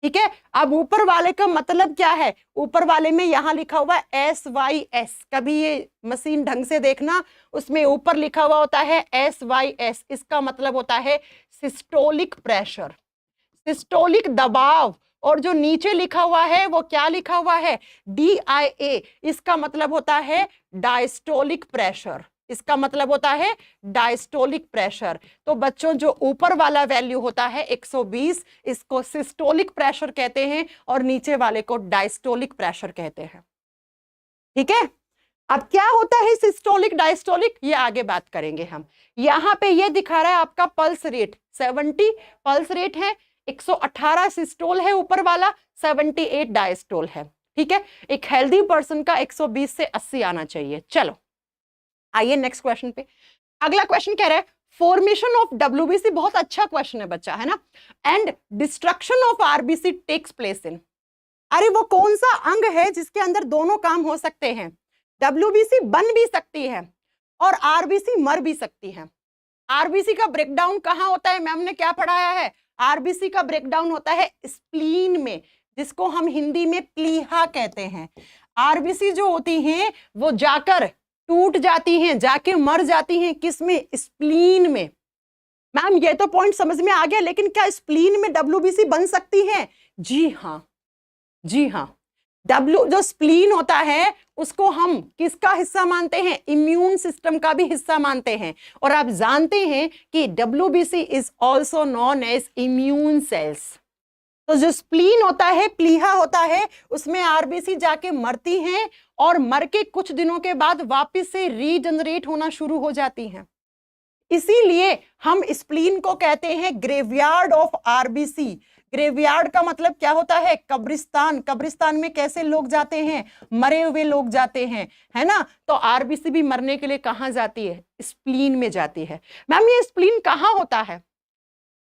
ठीक है। अब ऊपर वाले का मतलब क्या है, ऊपर वाले में यहां लिखा हुआ है SYS, कभी ये मशीन ढंग से देखना, उसमें ऊपर लिखा हुआ होता है SYS, इसका मतलब होता है सिस्टोलिक प्रेशर, सिस्टोलिक दबाव। और जो नीचे लिखा हुआ है वो क्या लिखा हुआ है, DIA, इसका मतलब होता है डायस्टोलिक प्रेशर, इसका मतलब होता है डायस्टोलिक प्रेशर। तो बच्चों जो ऊपर वाला वैल्यू होता है 120, इसको सिस्टोलिक प्रेशर कहते हैं और नीचे वाले को डायस्टोलिक प्रेशर कहते हैं। ठीक है। अब क्या होता है सिस्टोलिक डायस्टोलिक, ये आगे बात करेंगे हम। यहां पे ये दिखा रहा है आपका पल्स रेट 70 पल्स रेट है, 118 सिस्टोल है ऊपर वाला, 78 डायस्टोल है। ठीक है। एक हेल्दी पर्सन का 120 से 80 आना चाहिए। चलो आइए नेक्स्ट क्वेश्चन पे। अगला क्वेश्चन कह रहा है फॉर्मेशन ऑफ WBC, बहुत अच्छा क्वेश्चन है बच्चा, है ना। And destruction of RBC takes place in, अरे वो कौन सा अंग है जिसके अंदर दोनों काम हो सकते हैं, WBC बन भी सकती है और RBC मर भी सकती है। RBC का ब्रेकडाउन कहां होता है, मैम ने क्या पढ़ाया है, RBC का ब्रेकडाउन होता है स्प्लीन में, जिसको हम हिंदी में प्लीहा कहते हैं। RBC जो होती हैं वो जाकर टूट जाती हैं, जाके मर जाती हैं, किसमें, स्प्लीन में। मैम ये तो पॉइंट समझ में आ गया, लेकिन क्या स्प्लीन में WBC बन सकती है, जी हाँ, जी हाँ। जो स्प्लीन होता है उसको हम किसका हिस्सा मानते हैं, इम्यून सिस्टम का भी हिस्सा मानते हैं। और आप जानते हैं कि WBC is also known as immune cells. तो जो स्प्लीन होता है, प्लीहा होता है, उसमें RBC जाके मरती हैं और मर के कुछ दिनों के बाद वापस से रीजनरेट होना शुरू हो जाती हैं। इसीलिए हम स्प्लीन को कहते हैं ग्रेवयार्ड ऑफ RBC। ग्रेवयार्ड का मतलब क्या होता है, कब्रिस्तान। कब्रिस्तान में कैसे लोग जाते हैं, मरे हुए लोग जाते हैं, है ना। तो RBC भी मरने के लिए कहां जाती है, स्प्लीन में जाती है। मैम ये स्प्लीन कहां होता है,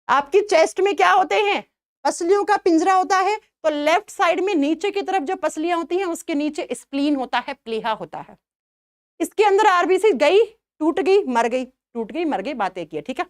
आपकी चेस्ट में क्या होते हैं, पसलियों का पिंजरा होता है, तो लेफ्ट साइड में नीचे की तरफ जो पसलियां होती हैं उसके नीचे स्प्लीन होता है, प्लीहा होता है। इसके अंदर RBC गई, टूट गई, मर गई, टूट गई, मर गई, बात एक ही है। ठीक है।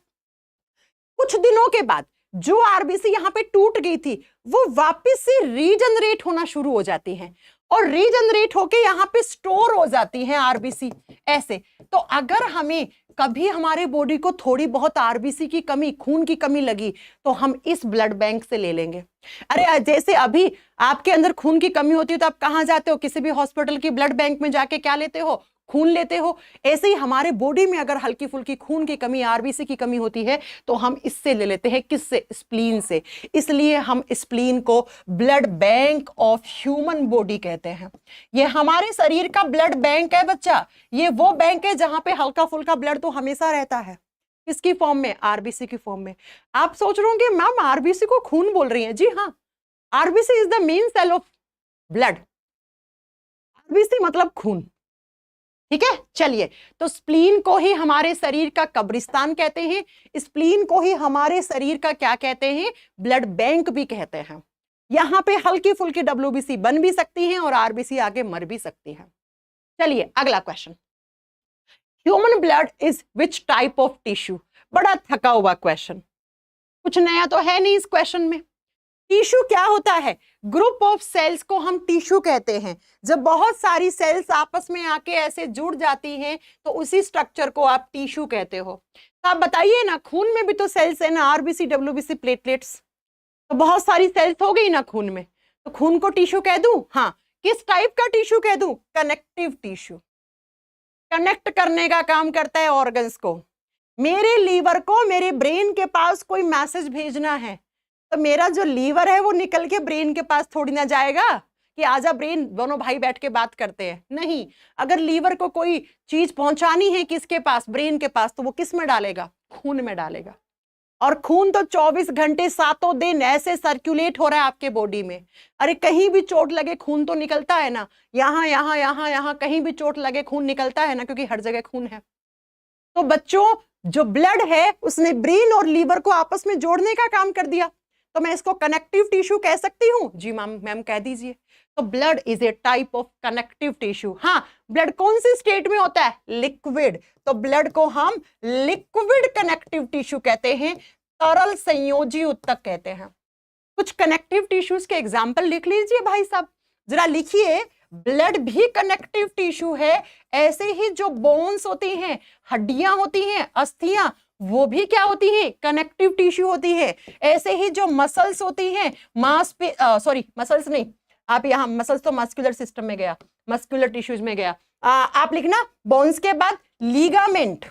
कुछ दिनों के बाद जो RBC यहां पे टूट गई थी वो वापस से रीजनरेट होना शुरू हो जाती हैं और रीजनरेट होके यहाँ पे स्टोर हो जाती हैं RBC ऐसे। तो अगर हमें कभी हमारे बॉडी को थोड़ी बहुत RBC की कमी, खून की कमी लगी, तो हम इस ब्लड बैंक से ले लेंगे। अरे जैसे अभी आपके अंदर खून की कमी होती है तो आप कहां जाते हो, किसी भी हॉस्पिटल की ब्लड बैंक में जाके क्या लेते हो, खून लेते हो। ऐसे ही हमारे बॉडी में अगर हल्की फुल्की खून की कमी, RBC की कमी होती है तो हम इससे ले लेते हैं, किससे, स्प्लीन से। इसलिए हम स्प्लीन को blood bank of human body कहते हैं। ये हमारे शरीर का ब्लड बैंक है बच्चा। ये वो बैंक है जहां पे हल्का फुल्का ब्लड तो हमेशा रहता है, किसकी फॉर्म में, RBC की फॉर्म में। आप सोच रहे होंगे मैम RBC को खून बोल रही है, जी हाँ, RBC is the main cell of blood. RBC मतलब खून। ठीक है। चलिए, तो स्प्लीन को ही हमारे शरीर का कब्रिस्तान कहते हैं, स्प्लीन को ही हमारे शरीर का क्या कहते हैं, ब्लड बैंक भी कहते हैं। यहां पे हल्की फुल्की WBC बन भी सकती हैं और RBC आगे मर भी सकती है। चलिए अगला question, human blood is which type of tissue. बड़ा थका हुआ क्वेश्चन, कुछ नया तो है नहीं इस क्वेश्चन में। टिश्यू क्या होता है, ग्रुप ऑफ सेल्स को हम टिश्यू कहते हैं। जब बहुत सारी सेल्स आपस में आके ऐसे जुड़ जाती हैं तो उसी स्ट्रक्चर को आप टिश्यू कहते हो। तो आप बताइए ना, खून में भी तो सेल्स है ना, RBC, WBC, प्लेटलेट्स, तो बहुत सारी सेल्स हो गई ना खून में, तो खून को टिश्यू कह दूं। हाँ, किस टाइप का टिश्यू कह दूं, कनेक्टिव टिश्यू। कनेक्ट करने का काम करता है ऑर्गन्स को। मेरे लीवर को मेरे ब्रेन के पास कोई मैसेज भेजना है तो मेरा जो लीवर है वो निकल के ब्रेन के पास थोड़ी ना जाएगा कि आजा ब्रेन, दोनों भाई बैठ के बात करते हैं। नहीं, अगर लीवर को कोई चीज पहुंचानी है किसके पास, ब्रेन के पास, तो वो किस में डालेगा, खून में डालेगा। और खून तो 24 घंटे 7 दिन ऐसे सर्कुलेट हो रहा है आपके बॉडी में। अरे कहीं भी चोट लगे खून तो निकलता है ना, यहाँ यहाँ यहाँ यहाँ कहीं भी चोट लगे खून निकलता है ना, क्योंकि हर जगह खून है। तो बच्चों जो ब्लड है उसने ब्रेन और लीवर को आपस में जोड़ने का काम कर दिया, तो मैं इसको कनेक्टिव टिश्यू कह सकती हूं। जी मैम कह दीजिए। तो blood is a type of connective tissue. हाँ, ब्लड कौन सी स्टेट में होता है, लिक्विड। तो ब्लड को हम लिक्विड कनेक्टिव टिश्यू कहते हैं, तरल संयोजी उत्तक कहते हैं। कुछ कनेक्टिव टिश्यूज के एग्जाम्पल लिख लीजिए भाई साहब, जरा लिखिए। ब्लड भी कनेक्टिव टिश्यू है, ऐसे ही जो बोन्स होती हैं, हड्डियां होती हैं, अस्थियां, वो भी क्या होती है, कनेक्टिव टिश्यू होती है। ऐसे ही जो मसल्स होती हैं, मसल्स नहीं, आप यहाँ मसल्स तो मस्कुलर सिस्टम में गया, मस्कुलर टिश्यूज में गया। आप लिखना बोन्स के बाद लीगामेंट,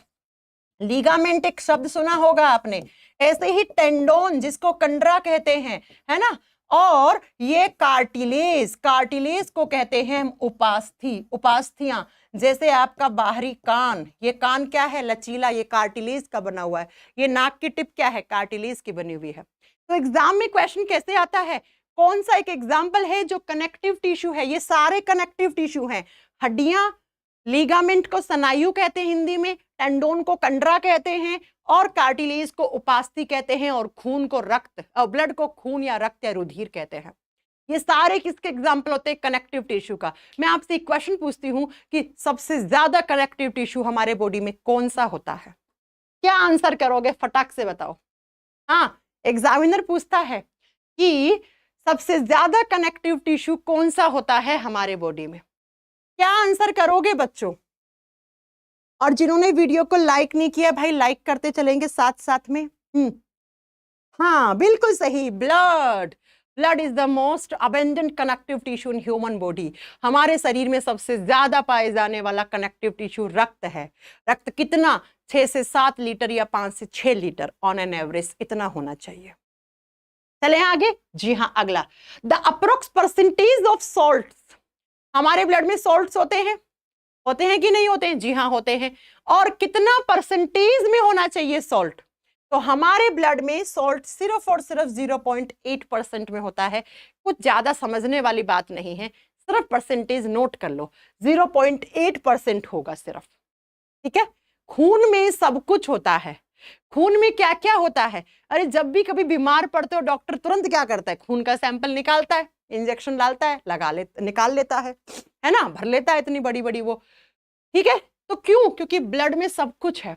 लीगामेंट एक शब्द सुना होगा आपने। ऐसे ही टेंडोन जिसको कंडरा कहते हैं, है ना। और ये कार्टिलेज, कार्टिलेज को कहते हैं हम उपास्थि, उपास्थियां। जैसे आपका बाहरी कान, ये कान क्या है, लचीला, ये कार्टिलेज का बना हुआ है। ये नाक की टिप क्या है, कार्टिलेज की बनी हुई है। तो एग्जाम में क्वेश्चन कैसे आता है, कौन सा एक एग्जाम्पल है जो कनेक्टिव टिश्यू है। ये सारे कनेक्टिव टिश्यू हैं। हड्डियां, लीगामेंट को स्नायु कहते हैं हिंदी में, टेंडोन को कंडरा कहते हैं, और कार्टिलेज को उपास्थि कहते हैं, और खून को रक्त, ब्लड को खून या रक्त या रुधिर कहते हैं। ये सारे किसके एग्जाम्पल होते हैं, कनेक्टिव टिश्यू का। मैं आपसे एक क्वेश्चन पूछती हूं कि सबसे ज्यादा कनेक्टिव टिश्यू हमारे बॉडी में कौन सा होता है, क्या आंसर करोगे, फटाक से बताओ। हाँ, एग्जामिनर पूछता है कि सबसे ज्यादा कनेक्टिव टिश्यू कौन सा होता है हमारे बॉडी में, क्या आंसर करोगे बच्चों। और जिन्होंने वीडियो को लाइक नहीं किया भाई, लाइक करते चलेंगे साथ साथ में। हाँ बिल्कुल सही, blood. Blood is the most abundant connective tissue in human body. हमारे शरीर में सबसे ज्यादा पाए जाने वाला कनेक्टिव टिश्यू रक्त है। रक्त कितना, 6 से 7 लीटर या 5 से 6 लीटर ऑन एन एवरेज, इतना होना चाहिए। चले आगे। जी हाँ, अगला, the approx percentage of salts. हमारे ब्लड में सॉल्ट्स होते हैं कि नहीं होते हैं? जी हाँ होते हैं। और कितना परसेंटेज में होना चाहिए सॉल्ट? तो हमारे ब्लड में सॉल्ट सिर्फ और सिर्फ 0.8% में होता है। कुछ ज्यादा समझने वाली बात नहीं है, सिर्फ परसेंटेज नोट कर लो, 0.8% होगा सिर्फ, ठीक है। खून में सब कुछ होता है। खून में क्या क्या होता है? अरे जब भी कभी बीमार पड़ते हो, डॉक्टर तुरंत क्या करता है, खून का सैंपल निकालता है, इंजेक्शन डालता है, निकाल लेता है ना, भर लेता है इतनी बड़ी बड़ी वो, ठीक है। तो क्यों? क्योंकि ब्लड में सब कुछ है।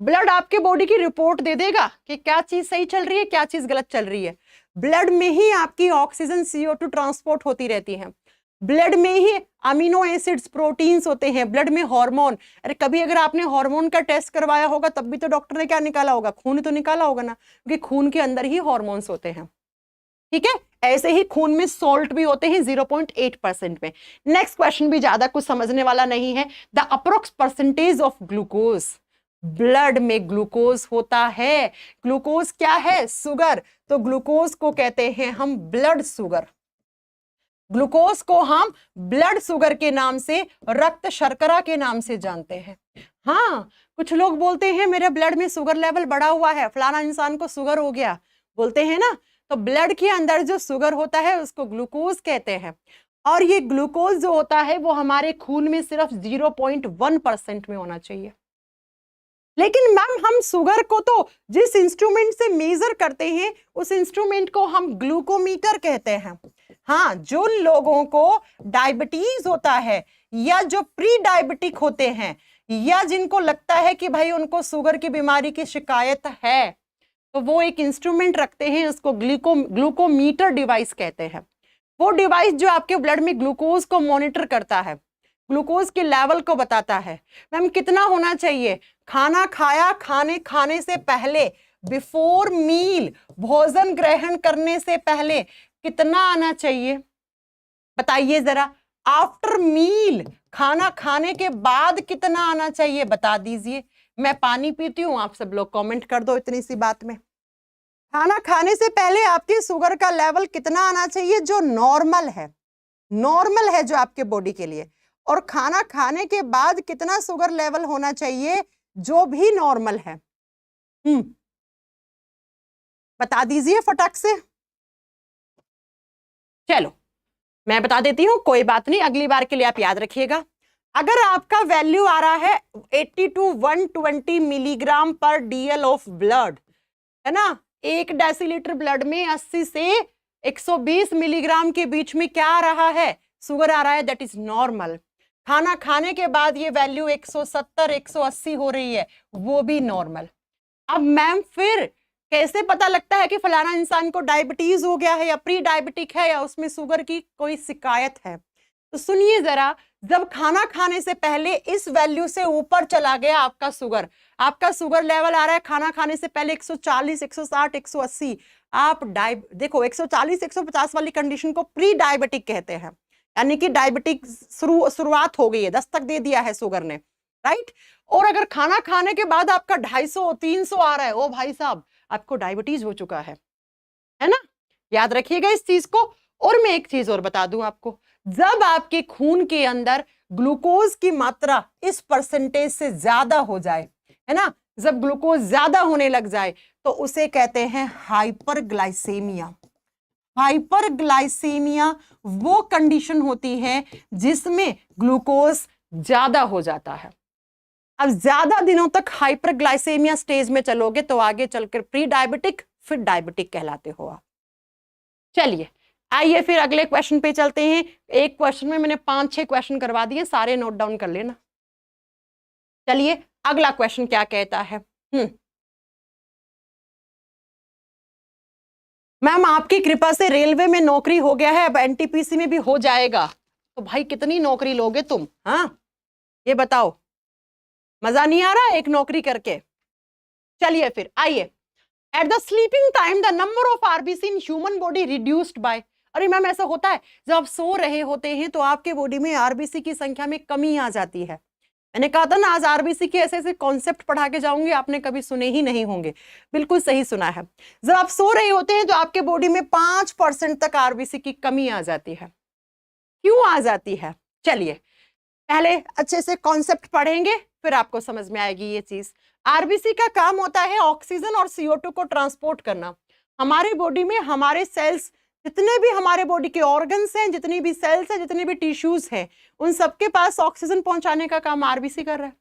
ब्लड आपके बॉडी की रिपोर्ट दे देगा कि क्या चीज सही चल रही है, क्या चीज गलत चल रही है। ब्लड में ही आपकी ऑक्सीजन, CO2 ट्रांसपोर्ट होती रहती है। ब्लड में ही अमीनो एसिड्स, प्रोटीन्स होते हैं। ब्लड में हार्मोन, अरे कभी अगर आपने हार्मोन का टेस्ट करवाया होगा तब भी तो डॉक्टर ने क्या निकाला होगा, खून तो निकाला होगा ना, क्योंकि खून के अंदर ही हार्मोन्स होते हैं, ठीक है। ऐसे ही खून में सॉल्ट भी होते हैं 0.8% में। नेक्स्ट क्वेश्चन भी ज्यादा कुछ समझने वाला नहीं है, the approx percentage of glucose. Blood में ग्लूकोज होता है। ग्लूकोज क्या है? शुगर। तो ग्लूकोज को कहते हैं हम ब्लड शुगर। ग्लूकोज को हम ब्लड शुगर के नाम से, रक्त शर्करा के नाम से जानते हैं। हाँ, कुछ लोग बोलते हैं मेरे ब्लड में शुगर लेवल बढ़ा हुआ है, फलाना इंसान को शुगर हो गया, बोलते हैं ना। तो ब्लड के अंदर जो शुगर होता है उसको ग्लूकोज कहते हैं। और ये ग्लूकोज जो होता है वो हमारे खून में सिर्फ 0.1% में होना चाहिए। लेकिन मैम हम शुगर को तो जिस इंस्ट्रूमेंट से मेजर करते हैं उस इंस्ट्रूमेंट को हम ग्लूकोमीटर कहते हैं। हाँ, जो लोगों को डायबिटीज होता है या जो प्री डायबिटिक होते हैं या जिनको लगता है कि भाई उनको शुगर की बीमारी की शिकायत है, तो वो एक इंस्ट्रूमेंट रखते हैं, उसको ग्लूकोमीटर डिवाइस कहते हैं। वो डिवाइस जो आपके ब्लड में ग्लूकोज को मॉनिटर करता है, ग्लूकोज के लेवल को बताता है। मैम कितना होना चाहिए? खाना खाया, खाने से पहले, बिफोर मील, भोजन ग्रहण करने से पहले कितना आना चाहिए बताइए जरा। आफ्टर मील, खाना खाने के बाद कितना आना चाहिए बता दीजिए। मैं पानी पीती हूँ, आप सब लोग कमेंट कर दो इतनी सी बात में। खाना खाने से पहले आपके शुगर का लेवल कितना आना चाहिए जो नॉर्मल है, नॉर्मल है जो आपके बॉडी के लिए, और खाना खाने के बाद कितना शुगर लेवल होना चाहिए जो भी नॉर्मल है। बता दीजिए फटाक से। चलो मैं बता देती हूं, कोई बात नहीं, अगली बार के लिए आप याद रखिएगा। अगर आपका वैल्यू आ रहा है 80 to 120 मिलीग्राम पर DL ऑफ ब्लड, है ना, 1 डेसीलीटर ब्लड में 80 से 120 मिलीग्राम के बीच में क्या आ रहा है, शुगर आ रहा है, दैट इज नॉर्मल। खाना खाने के बाद ये वैल्यू 170 180 हो रही है, वो भी नॉर्मल। अब मैम फिर कैसे पता लगता है कि फलाना इंसान को डायबिटीज हो गया है या प्री डायबिटिक है या उसमें शुगर की कोई शिकायत है? तो सुनिए जरा, जब खाना खाने से पहले इस वैल्यू से ऊपर चला गया आपका शुगर लेवल आ रहा है खाना खाने से पहले 140, 160, 180, आप देखो 140, 150 वाली कंडीशन को प्री डायबिटिक कहते हैं, यानी कि डायबिटिक शुरुआत हो गई है, दस्तक दे दिया है शुगर ने, राइट। और अगर खाना खाने के बाद आपका 250, 300 आ रहा है, ओ भाई साहब आपको डायबिटीज हो चुका है ना। याद रखिएगा इस चीज को। और मैं एक चीज और बता दूं आपको, जब आपके खून के अंदर ग्लूकोज की मात्रा इस परसेंटेज से ज्यादा हो जाए, है ना, जब ग्लूकोज ज्यादा होने लग जाए तो उसे कहते हैं हाइपरग्लाइसेमिया। हाइपरग्लाइसेमिया वो कंडीशन होती है जिसमें ग्लूकोज ज्यादा हो जाता है। अब ज्यादा दिनों तक हाइपरग्लाइसेमिया स्टेज में चलोगे तो आगे चलकर प्री डायबिटिक फिर डायबिटिक कहलाते हो आप। चलिए आइए फिर अगले क्वेश्चन पे चलते हैं। एक क्वेश्चन में मैंने 5-6 क्वेश्चन करवा दिए, सारे नोट डाउन कर लेना। चलिए अगला क्वेश्चन क्या कहता है। मैम आपकी कृपा से रेलवे में नौकरी हो गया है, अब एनटीपीसी में भी हो जाएगा, तो भाई कितनी नौकरी लोगे तुम? हाँ ये बताओ, मजा नहीं आ रहा एक नौकरी करके? चलिए फिर आइए। At the sleeping time the number of RBC in human body reduced by. अरे मैम ऐसा होता है, जब आप सो रहे होते हैं तो आपके बॉडी में आरबीसी की संख्या में कमी आ जाती है। मैंने कहा था ना आज आरबीसी के ऐसे ऐसे कॉन्सेप्ट पढ़ा के जाऊंगी, आपने कभी सुने ही नहीं होंगे। बिल्कुल सही सुना है। जब आप सो रहे होते हैं तो आपके बॉडी में 5% तक आरबीसी की कमी आ जाती है। क्यों आ जाती है? चलिए पहले अच्छे से कॉन्सेप्ट पढ़ेंगे फिर आपको समझ में आएगी ये चीज। आरबीसी का काम होता है ऑक्सीजन और CO2 को ट्रांसपोर्ट करना। हमारे बॉडी में हमारे सेल्स, जितने भी हमारे बॉडी के ऑर्गन्स हैं, जितनी भी सेल्स हैं, जितने भी टिश्यूज हैं, उन सबके पास ऑक्सीजन पहुंचाने का काम आरबीसी कर रहा है।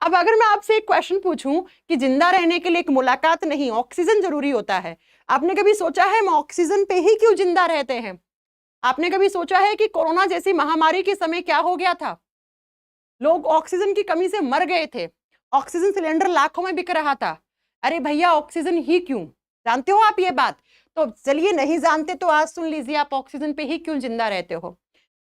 अब अगर मैं आपसे एक क्वेश्चन पूछूं कि जिंदा रहने के लिए एक मुलाकात नहीं, ऑक्सीजन जरूरी होता है, आपने कभी सोचा है हम ऑक्सीजन पे ही क्यों जिंदा रहते हैं? आपने कभी सोचा है कि कोरोना जैसी महामारी के समय क्या हो गया था? लोग ऑक्सीजन की कमी से मर गए थे, ऑक्सीजन सिलेंडर लाखों में बिक रहा था। अरे भैया ऑक्सीजन ही क्यों? जानते हो आप ये बात? तो चलिए नहीं जानते तो आज सुन लीजिए, आप ऑक्सीजन पे ही क्यों जिंदा रहते हो।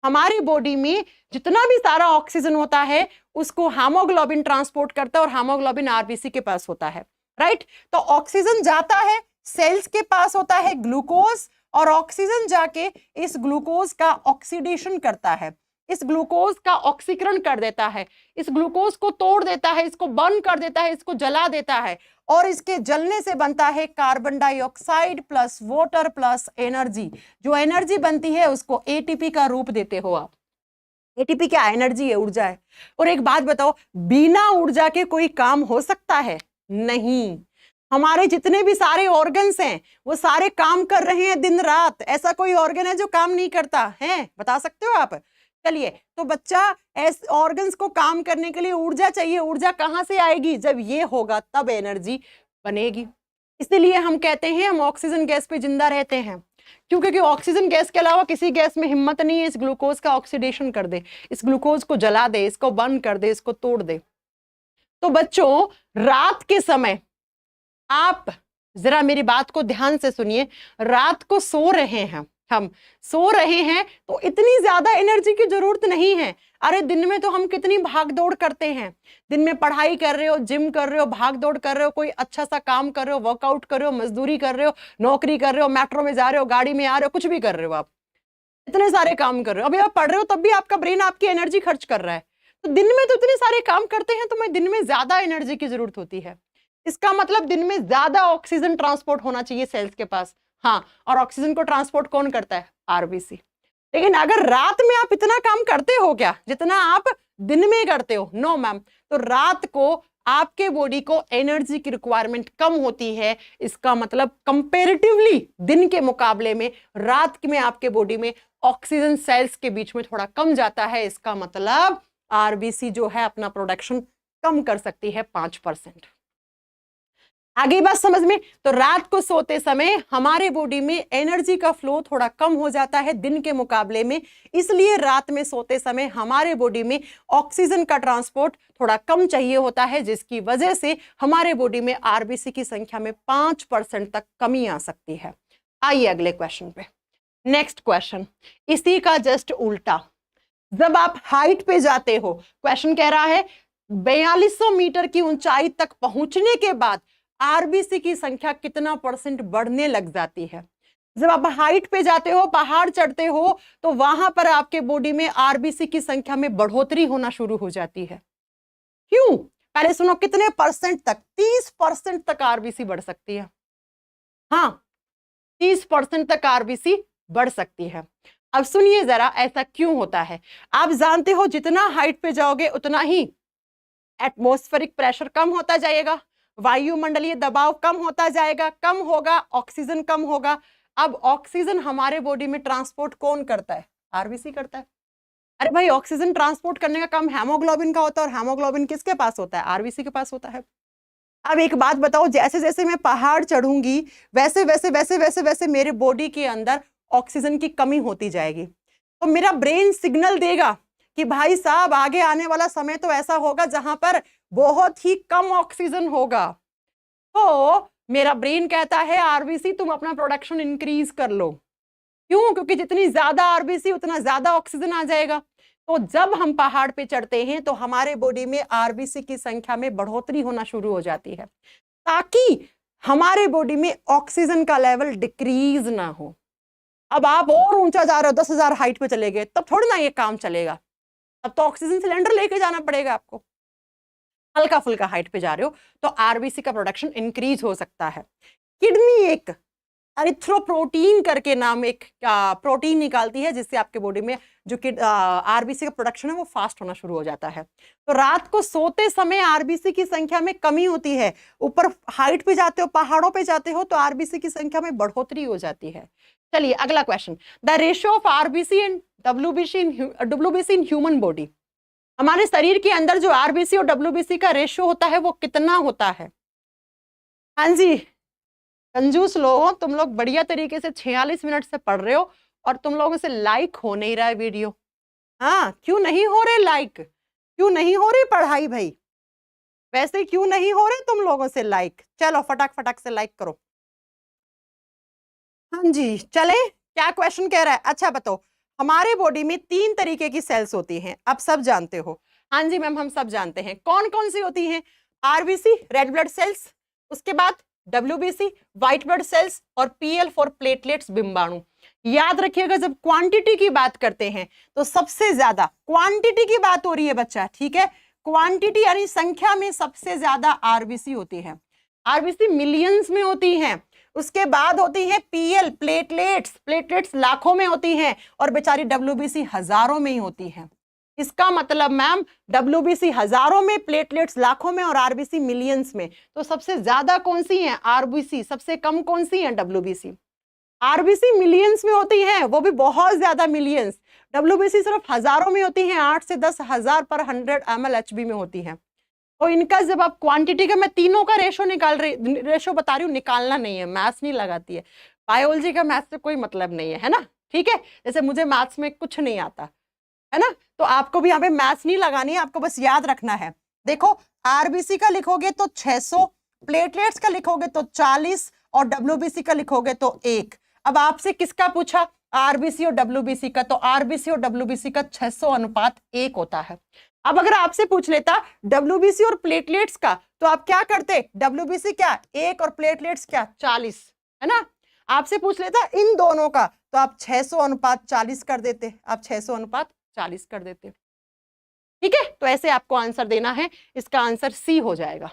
हमारी बॉडी में जितना भी सारा ऑक्सीजन होता है उसको हीमोग्लोबिन ट्रांसपोर्ट करता है और हीमोग्लोबिन आरबीसी के पास होता है, राइट। तो ऑक्सीजन जाता है, सेल्स के पास होता है ग्लूकोज, और ऑक्सीजन जाके इस ग्लूकोज का ऑक्सीडेशन करता है, इस ग्लूकोज का ऑक्सीकरण कर देता है, इस ग्लूकोज को तोड़ देता है, इसको बर्न कर देता है, इसको जला देता है, और इसके जलने से बनता है carbon dioxide plus water plus energy. जो एनर्जी बनती है उसको एटीपी का रूप देते हो आप। एटीपी क्या? एनर्जी है, ऊर्जा है। और एक बात बताओ, बिना ऊर्जा के कोई काम हो सकता है? नहीं। हमारे जितने भी सारे ऑर्गन्स हैं वो सारे काम कर रहे हैं दिन रात। ऐसा कोई ऑर्गन है जो काम नहीं करता है? बता सकते हो आप? चलिए, तो बच्चा ऐसे ऑर्गन्स को काम करने के लिए ऊर्जा चाहिए। ऊर्जा कहाँ से आएगी? जब ये होगा तब एनर्जी बनेगी। इसलिए हम कहते हैं हम ऑक्सीजन गैस पे जिंदा रहते हैं। क्यों? क्योंकि ऑक्सीजन गैस के अलावा किसी गैस में हिम्मत नहीं है इस ग्लूकोज का ऑक्सीडेशन कर दे, इस ग्लूकोज को जला दे, इसको बर्न कर दे, इसको तोड़ दे। तो बच्चों रात के समय आप जरा मेरी बात को ध्यान से सुनिए। रात को सो रहे हैं, हम सो रहे हैं तो इतनी ज्यादा एनर्जी की जरूरत नहीं है। अरे दिन में तो हम कितनी भाग दौड़ करते हैं। दिन में पढ़ाई कर रहे हो, जिम कर रहे हो, भाग दौड़ कर रहे हो, कोई अच्छा सा काम कर रहे हो, वर्कआउट कर रहे हो, मजदूरी कर रहे हो, नौकरी कर रहे हो, मेट्रो में जा रहे हो, गाड़ी में आ रहे हो, कुछ भी कर रहे हो, आप इतने सारे काम कर रहे हो। अभी आप पढ़ रहे हो तब भी आपका ब्रेन आपकी एनर्जी खर्च कर रहा है। तो दिन में तो इतने सारे काम करते हैं, तो मैं दिन में ज्यादा एनर्जी की जरूरत होती है। इसका मतलब दिन में ज्यादा ऑक्सीजन ट्रांसपोर्ट होना चाहिए सेल्स के पास। हाँ, और ऑक्सीजन को ट्रांसपोर्ट कौन करता है? आरबीसी। लेकिन अगर रात में आप इतना काम करते हो क्या जितना आप दिन में करते हो? No ma'am. तो रात को आपके बॉडी को एनर्जी की रिक्वायरमेंट कम होती है। इसका मतलब कंपैरेटिवली दिन के मुकाबले में रात में आपके बॉडी में ऑक्सीजन सेल्स के बीच में थोड़ा कम जाता है। इसका मतलब आरबीसी जो है अपना प्रोडक्शन कम कर सकती है 5%। आगे बात समझ में? तो रात को सोते समय हमारे बॉडी में एनर्जी का फ्लो थोड़ा कम हो जाता है दिन के मुकाबले में, इसलिए रात में सोते समय हमारे बॉडी में ऑक्सीजन का ट्रांसपोर्ट थोड़ा कम चाहिए होता है, जिसकी वजह से हमारे बॉडी में आरबीसी की संख्या में 5% तक कमी आ सकती है। आइए अगले क्वेश्चन पे। नेक्स्ट क्वेश्चन इसी का जस्ट उल्टा। जब आप हाइट पे जाते हो, क्वेश्चन कह रहा है 4200 मीटर की ऊंचाई तक पहुंचने के बाद आरबीसी की संख्या कितना % बढ़ने लग जाती है। जब आप हाइट पे जाते हो, पहाड़ चढ़ते हो, तो वहां पर आपके बॉडी में आरबीसी की संख्या में बढ़ोतरी होना शुरू हो जाती है। क्यों? पहले सुनो, कितने % तक? 30% तक आरबीसी बढ़ सकती है। हाँ, 30% तक आरबीसी बढ़ सकती है। अब सुनिए जरा, ऐसा क्यों होता है? आप जानते हो जितना हाइट पे जाओगे उतना ही एटमॉस्फेरिक प्रेशर कम होता जाएगा, वायुमंडलीय दबाव कम होता जाएगा, कम होगा, ऑक्सीजन कम होगा। अब ऑक्सीजन हमारे बॉडी में ट्रांसपोर्ट कौन करता है? आरबीसी करता है। अरे भाई, ऑक्सीजन ट्रांसपोर्ट करने का काम हेमोग्लोबिन का होता है, और हेमोग्लोबिन किसके पास होता है? आरबीसी के पास होता है। अब एक बात बताओ, जैसे जैसे मैं पहाड़ चढ़ूंगी वैसे वैसे वैसे वैसे वैसे मेरे बॉडी के अंदर ऑक्सीजन की कमी होती जाएगी, तो मेरा ब्रेन सिग्नल देगा कि भाई साहब आगे आने वाला समय तो ऐसा होगा जहां पर बहुत ही कम ऑक्सीजन होगा। तो मेरा ब्रेन कहता है आरबीसी तुम अपना प्रोडक्शन इंक्रीज कर लो। क्यों? क्योंकि जितनी ज्यादा आरबीसी उतना ज्यादा ऑक्सीजन आ जाएगा। तो जब हम पहाड़ पे चढ़ते हैं तो हमारे बॉडी में आरबीसी की संख्या में बढ़ोतरी होना शुरू हो जाती है, ताकि हमारे बॉडी में ऑक्सीजन का लेवल डिक्रीज ना हो। अब आप और ऊंचा जा रहे हो, 10,000 हाइट पे चले गए, तब थोड़ी ना ये काम चलेगा। अब तो ऑक्सीजन सिलेंडर लेके जाना पड़ेगा आपको। हल्का फुल्का हाइट पे जा रहे हो तो आरबीसी का प्रोडक्शन इंक्रीज हो सकता है। किडनी एक एरिथ्रोप्रोटीन करके नाम एक प्रोटीन निकालती है, जिससे आपके बॉडी में जो कि आरबीसी का प्रोडक्शन है वो फास्ट होना शुरू हो जाता है। तो रात को सोते समय आरबीसी की संख्या में कमी होती है, ऊपर हाइट पे जाते हो, पहाड़ों पे जाते हो, तो आरबीसी की संख्या में बढ़ोतरी हो जाती है। चलिए अगला question, the ratio of RBC and WBC in human body. हमारे शरीर के अंदर जो आरबीसी और डब्ल्यूबीसी का रेशियो होता है वो कितना होता है? हाँ जी, कंजूस लोगों, तुम लोग बढ़िया तरीके से 46 मिनट से पढ़ रहे हो और तुम लोगों से लाइक हो नहीं रहा है वीडियो। हाँ, क्यों नहीं हो रहे लाइक? क्यों नहीं हो रही पढ़ाई भाई? वैसे क्यों नहीं हो रहे तुम लोगों से लाइक? चलो फटाक फटाक से लाइक करो। हाँ जी, चले, क्या क्वेश्चन कह रहा है? अच्छा बताओ, हमारे बॉडी में 3 तरीके की सेल्स होती हैं, आप सब जानते हो। हाँ जी मैम, हम सब जानते हैं। कौन कौन सी होती हैं? आरबीसी रेड ब्लड सेल्स, उसके बाद डब्ल्यूबीसी व्हाइट ब्लड सेल्स, और पीएल फॉर प्लेटलेट्स बिंबाणु। याद रखिएगा, जब क्वांटिटी की बात करते हैं तो सबसे ज्यादा क्वांटिटी की बात हो रही है बच्चा, ठीक है? क्वांटिटी यानी संख्या में सबसे ज्यादा आरबीसी होती है। आरबीसी मिलियंस में होती हैं। उसके बाद होती है पीएल प्लेटलेट्स, प्लेटलेट्स लाखों में होती हैं, और बेचारी डब्ल्यूबीसी हजारों में ही होती है। इसका मतलब मैम, डब्ल्यूबीसी हजारों में, प्लेटलेट्स लाखों में, और आरबीसी मिलियंस में। तो सबसे ज्यादा कौन सी है? आरबीसी। सबसे कम कौन सी है? डब्ल्यूबीसी। आरबीसी मिलियंस में होती है, वो भी बहुत ज्यादा मिलियंस। डब्ल्यूबीसी सिर्फ हजारों में होती है, 8 से 10 हजार पर 100 ml HB में होती है। और इनका जब आप क्वांटिटी का, मैं तीनों का रेशो बता रही हूँ, निकालना नहीं है, मैथ्स नहीं लगाती है। बायोलॉजी का मैथ्स से कोई मतलब नहीं है ना, ठीक है? जैसे मुझे मैथ्स में कुछ नहीं आता है ना, तो आपको भी यहाँ पे मैथ्स नहीं लगानी है, आपको बस याद रखना है। देखो, आरबीसी का लिखोगे तो 600, प्लेटलेट्स का लिखोगे तो 40, और डब्ल्यूबीसी का लिखोगे तो 1। अब आपसे किसका पूछा? आरबीसी और डब्ल्यूबीसी का। तो आरबीसी और डब्ल्यूबीसी का 600:1 होता है। अब अगर आपसे पूछ लेता डब्ल्यूबीसी और प्लेटलेट्स का, तो आप क्या करते? डब्ल्यूबीसी क्या 1 और प्लेटलेट्स क्या 40, है ना? आपसे पूछ लेता इन दोनों का, तो आप 600:40 कर देते, आप 600:40 कर देते। ठीक है, तो ऐसे आपको आंसर देना है, इसका आंसर सी हो जाएगा।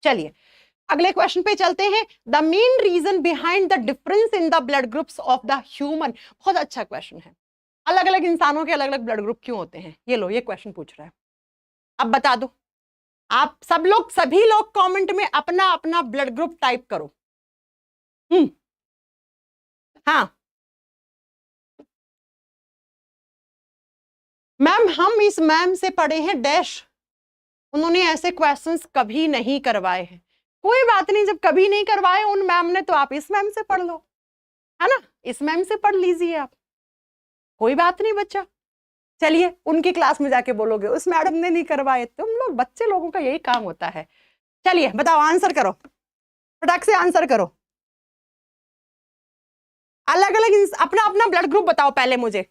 चलिए अगले क्वेश्चन पे चलते हैं। The main reason behind the difference in the blood groups of the human. बहुत अच्छा क्वेश्चन है। अलग अलग इंसानों के अलग अलग ब्लड ग्रुप क्यों होते हैं? ये लो, ये क्वेश्चन पूछ रहा है। अब बता दो, आप सब लोग, सभी लोग कमेंट में अपना अपना ब्लड ग्रुप टाइप करो। हाँ मैम, हम इस मैम से पढ़े हैं डैश, उन्होंने ऐसे क्वेश्चंस कभी नहीं करवाए हैं। कोई बात नहीं, जब कभी नहीं करवाए उन मैम ने तो आप इस मैम से पढ़ लो, है ना, इस मैम से पढ़ लीजिए आप, कोई बात नहीं बच्चा। चलिए उनकी क्लास में जाके बोलोगे उस मैडम ने नहीं करवाए, तुम लोग बच्चे लोगों का यही काम होता है। चलिए बताओ, आंसर करो, फटाक से आंसर करो। अलग अलग अपना अपना ब्लड ग्रुप बताओ पहले मुझे।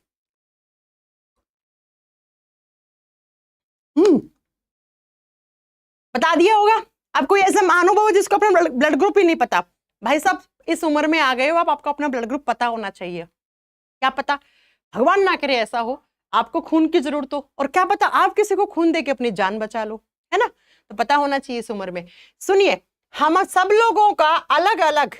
बता दिया होगा। अब कोई ऐसा महानुभाव हो जिसको अपना ब्लड ग्रुप ही नहीं पता? भाई साहब इस उम्र में आ गए हो आप, आपको अपना ब्लड ग्रुप पता होना चाहिए। क्या पता, भगवान ना करे ऐसा हो आपको खून की जरूरत हो, और क्या पता आप किसी को खून देके अपनी जान बचा लो, है ना, तो पता होना चाहिए इस उम्र में। सुनिए, हम सब लोगों का अलग अलग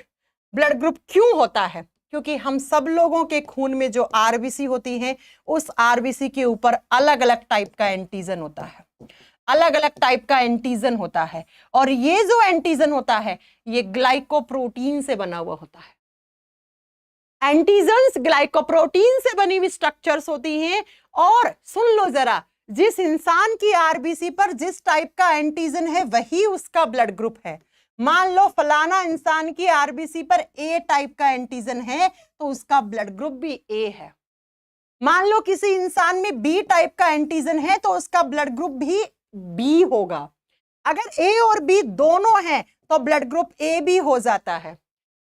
ब्लड ग्रुप क्यों होता है? क्योंकि हम सब लोगों के खून में जो आरबीसी होती है, उस आरबीसी के ऊपर अलग अलग टाइप का एंटीजन होता है, अलग अलग टाइप का एंटीजन होता है, और ये जो एंटीजन होता है ये ग्लाइकोप्रोटीन से बना हुआ होता है। एंटीजन्स ग्लाइकोप्रोटीन से बनी हुई स्ट्रक्चर्स होती हैं। और सुन लो जरा, जिस इंसान की आरबीसी पर जिस टाइप का एंटीजन है वही उसका ब्लड ग्रुप है। मान लो फलाना इंसान की आरबीसी पर ए टाइप का एंटीजन है तो उसका ब्लड ग्रुप भी ए है। मान लो किसी इंसान में बी टाइप का एंटीजन है तो उसका ब्लड ग्रुप भी बी होगा। अगर ए और बी दोनों हैं तो ब्लड ग्रुप ए बी हो जाता है।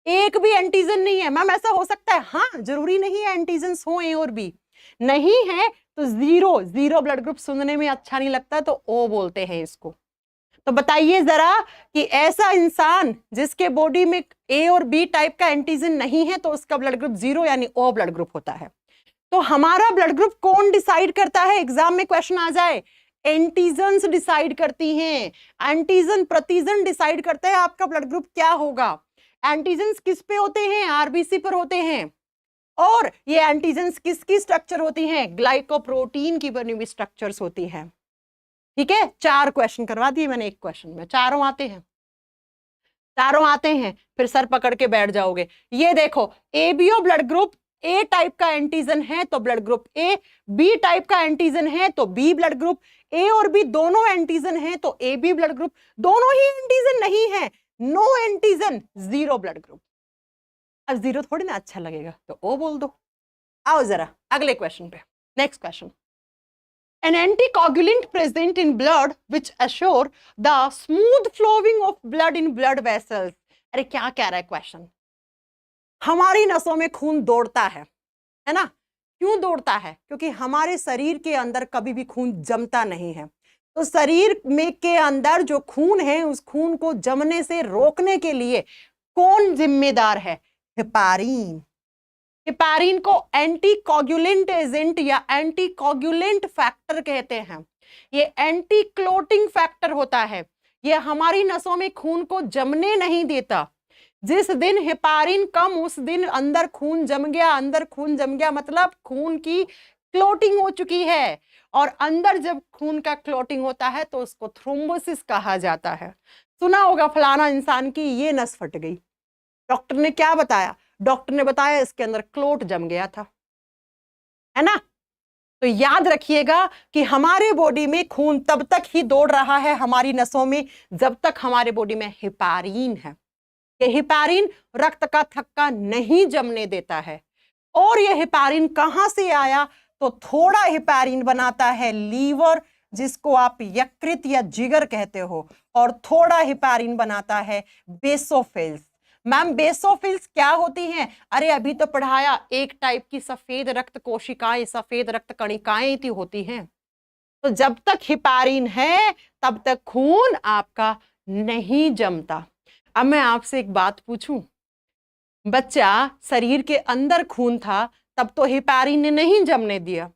एक भी एंटीजन नहीं है मैम, ऐसा हो सकता है? हाँ, जरूरी नहीं है एंटीजन्स हो ए और बी, नहीं है तो जीरो, जीरो ब्लड ग्रुप सुनने में अच्छा नहीं लगता तो ओ बोलते हैं इसको। तो बताइए जरा कि ऐसा इंसान जिसके बॉडी में ए और बी टाइप का एंटीजन नहीं है तो उसका ब्लड ग्रुप जीरो यानी ओ ब्लड ग्रुप होता है। तो हमारा ब्लड ग्रुप कौन डिसाइड करता है? एग्जाम में क्वेश्चन आ जाए, एंटीजन्स डिसाइड करती हैं। एंटीजन प्रतिजन डिसाइड करता है आपका ब्लड ग्रुप क्या होगा। एंटीजन्स किस पे होते हैं? आरबीसी पर होते हैं। और ये एंटीजन्स किसकी स्ट्रक्चर होती हैं? ग्लाइकोप्रोटीन की बनी हुई स्ट्रक्चर्स होती हैं। ठीक है, 4 क्वेश्चन करवा दिए मैंने एक क्वेश्चन में, चारों आते हैं, चारों आते हैं, फिर सर पकड़ के बैठ जाओगे। ये देखो, ABO blood group A type का एंटीजन है तो blood group A, B type का एंटीजन है तो बी ब्लड ग्रुप, ए और बी दोनों एंटीजन है तो ए बी ब्लड ग्रुप, दोनों ही एंटीजन नहीं है, no antigen, zero blood group. अब जीरो थोड़ी ना अच्छा लगेगा तो ओ बोल दो। आओ जरा अगले क्वेश्चन पे, next question. An anticoagulant present in blood which assure the smooth flowing of blood in blood vessels। अरे क्या कह रहा है क्वेश्चन? हमारी नसों में खून दौड़ता है ना? क्यों दौड़ता है? क्योंकि हमारे शरीर के अंदर कभी भी खून जमता नहीं है। तो शरीर में के अंदर जो खून है उस खून को जमने से रोकने के लिए कौन जिम्मेदार है? हेपारिन। हेपारिन को एंटीकोगुलेंट एजेंट या एंटीकोगुलेंट फैक्टर कहते हैं। ये एंटी क्लोटिंग फैक्टर होता है, ये हमारी नसों में खून को जमने नहीं देता। जिस दिन हेपारिन कम उस दिन अंदर खून जम गया, अंदर खून जम गया मतलब खून की क्लोटिंग हो चुकी है, और अंदर जब खून का क्लोटिंग होता है तो उसको थ्रोम्बोसिस कहा जाता है। सुना होगा फलाना इंसान की ये नस फट गई, डॉक्टर ने क्या बताया? डॉक्टर ने बताया इसके अंदर क्लोट जम गया था, है ना? तो याद रखिएगा कि हमारे बॉडी में खून तब तक ही दौड़ रहा है हमारी नसों में जब तक हमारे बॉडी में हेपारिन है। ये हेपारिन रक्त का थक्का नहीं जमने देता है। और ये हेपारिन कहां से आया? तो थोड़ा हेपारिन बनाता है लीवर, जिसको आप यकृत या जिगर कहते हो, और थोड़ा हेपारिन बनाता है बेसोफिल्स। मैम बेसोफिल्स क्या होती हैं? अरे अभी तो पढ़ाया, एक टाइप की सफेद रक्त कोशिकाएं, सफेद रक्त कणिकाएं थी होती हैं। तो जब तक हेपारिन है तब तक खून आपका नहीं जमता। अब मैं आपसे एक बात पूछूं, बच्चा शरीर के अंदर खून था तब तो हेपारिन ने नहीं जमने दिया।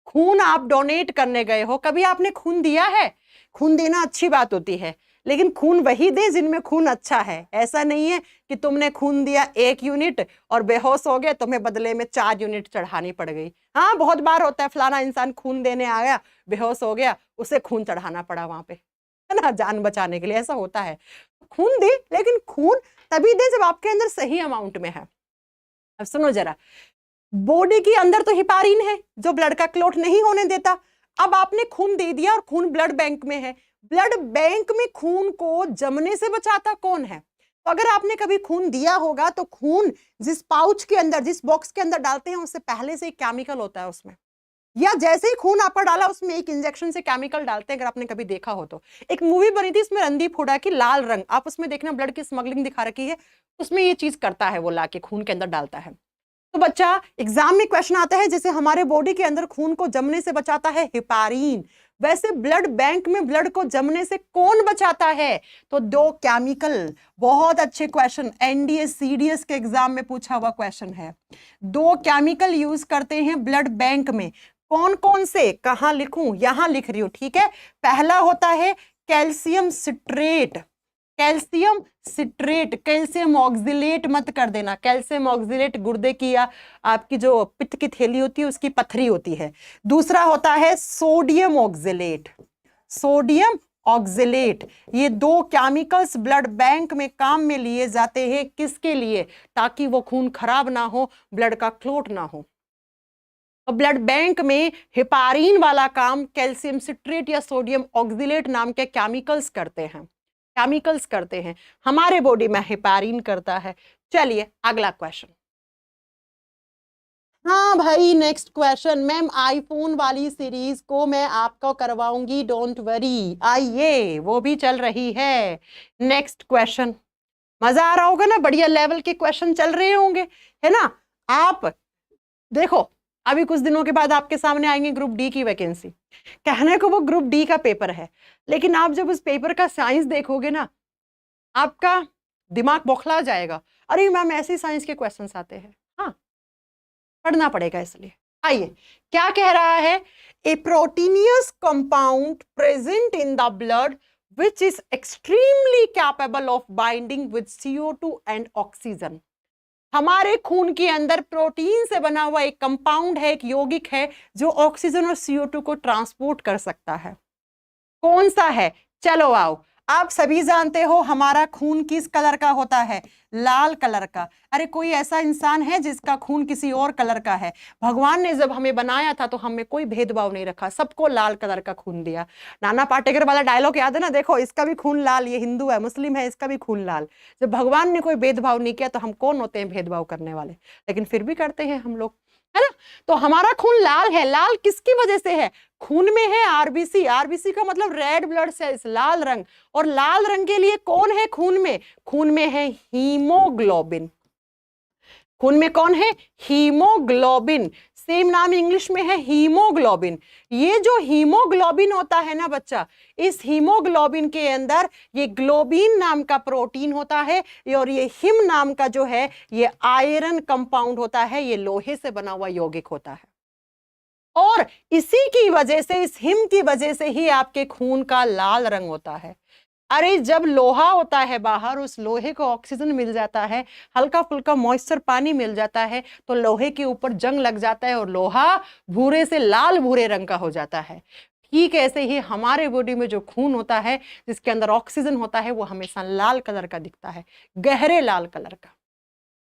खून आप डोनेट करने गए हो, कभी आपने खून दिया है? खून देना अच्छी बात होती है, लेकिन खून वही दे जिनमें खून अच्छा है। ऐसा नहीं है कि तुमने खून दिया 1 यूनिट और बेहोश हो गए, तुम्हें बदले में 4 यूनिट चढ़ानी पड़ गई। हाँ, बहुत बार होता है, फलाना इंसान खून देने आया, बेहोश हो गया, उसे खून चढ़ाना पड़ा वहां पे, है ना, जान बचाने के लिए। ऐसा होता है। खून दे, लेकिन खून तभी दे जब आपके अंदर सही अमाउंट में है। अब सुनो जरा, बॉडी के अंदर तो हेपारिन है जो ब्लड का क्लॉट नहीं होने देता। अब आपने खून दे दिया और खून ब्लड बैंक में है, ब्लड बैंक में खून को जमने से बचाता कौन है? तो अगर आपने कभी खून दिया होगा तो खून जिस पाउच के अंदर, जिस बॉक्स के अंदर डालते हैं उससे पहले से एक केमिकल होता है उसमें, या जैसे ही खून आपका डाला उसमें एक इंजेक्शन से केमिकल डालते हैं। अगर आपने कभी देखा हो तो एक मूवी बनी थी इसमें रणदीप हुड्डा की लाल रंग, आप उसमें देखना ब्लड की स्मगलिंग दिखा रखी है, उसमें ये चीज करता है, वो लाके खून के अंदर डालता है। तो बच्चा एग्जाम में क्वेश्चन आता है जैसे हमारे बॉडी के अंदर खून को जमने से बचाता है हेपारिन, वैसे ब्लड बैंक में ब्लड को जमने से कौन बचाता है? तो दो केमिकल। बहुत अच्छे क्वेश्चन, एनडीएस सीडीएस के एग्जाम में पूछा हुआ क्वेश्चन है। दो केमिकल यूज करते हैं ब्लड बैंक में, कौन कौन से, कहां लिखूं? यहां लिख रही हूं, ठीक है। पहला होता है calcium citrate, calcium citrate, calcium oxalate मत कर देना, कैल्शियम ऑक्सिलेट गुर्दे की या आपकी जो पित्त की थैली होती है उसकी पथरी होती है। दूसरा होता है सोडियम ऑक्सिलेट, सोडियम ऑक्सिलेट। ये दो केमिकल्स ब्लड बैंक में काम में लिए जाते हैं, किसके लिए? ताकि वो खून खराब ना हो, ब्लड का क्लोट ना हो। तो ब्लड बैंक में हेपारिन वाला काम कैल्शियम सिट्रेट या सोडियम ऑक्सिलेट नाम के केमिकल्स करते हैं, केमिकल्स करते हैं। हमारे बॉडी में हेपारिन करता है। चलिए अगला क्वेश्चन। हाँ भाई नेक्स्ट क्वेश्चन, मैम आईफोन वाली सीरीज को मैं आपको करवाऊंगी, डोंट वरी, आइए, वो भी चल रही है। नेक्स्ट क्वेश्चन, मजा आ रहा होगा ना, बढ़िया लेवल के क्वेश्चन चल रहे होंगे, है ना। आप देखो अभी कुछ दिनों के बाद आपके सामने आएंगे ग्रुप डी की वैकेंसी। कहने को वो ग्रुप डी का पेपर है, लेकिन आप जब उस पेपर का साइंस देखोगे ना, आपका दिमाग बौखला जाएगा। अरे मैम ऐसे साइंस के क्वेश्चंस आते हैं, हाँ पढ़ना पड़ेगा इसलिए। आइए क्या कह रहा है, a proteinaceous compound present in the blood which is extremely capable of binding with CO2 and oxygen। हमारे खून के अंदर प्रोटीन से बना हुआ एक कंपाउंड है, एक यौगिक है जो ऑक्सीजन और CO2 को ट्रांसपोर्ट कर सकता है। कौन सा है? चलो आओ, आप सभी जानते हो हमारा खून किस कलर का होता है? लाल कलर का। अरे कोई ऐसा इंसान है जिसका खून किसी और कलर का है? भगवान ने जब हमें बनाया था तो हमें कोई भेदभाव नहीं रखा, सबको लाल कलर का खून दिया। नाना पाटेकर वाला डायलॉग याद है ना, देखो इसका भी खून लाल, ये हिंदू है मुस्लिम है, इसका भी खून लाल। जब भगवान ने कोई भेदभाव नहीं किया तो हम कौन होते हैं भेदभाव करने वाले? लेकिन फिर भी करते हैं हम लोग, है ना। तो हमारा खून लाल है, लाल किसकी वजह से है? खून में है आरबीसी, आरबीसी का मतलब रेड ब्लड सेल्स, लाल रंग। और लाल रंग के लिए कौन है खून में? खून में है हीमोग्लोबिन। खून में कौन है? हीमोग्लोबिन। सेम नाम इंग्लिश में है हीमोग्लोबिन। ये जो हीमोग्लोबिन होता है ना बच्चा, इस हीमोग्लोबिन के अंदर ये ग्लोबिन नाम का प्रोटीन होता है, और ये हिम नाम का जो है ये आयरन कंपाउंड होता है, ये लोहे से बना हुआ यौगिक होता है। और इसी की वजह से, इस हिम की वजह से ही आपके खून का लाल रंग होता है। अरे जब लोहा होता है बाहर, उस लोहे को ऑक्सीजन मिल जाता है, हल्का फुल्का मॉइस्चर पानी मिल जाता है, तो लोहे के ऊपर जंग लग जाता है और लोहा भूरे से लाल भूरे रंग का हो जाता है। ठीक ऐसे ही हमारे बॉडी में जो खून होता है जिसके अंदर ऑक्सीजन होता है वो हमेशा लाल कलर का दिखता है, गहरे लाल कलर का।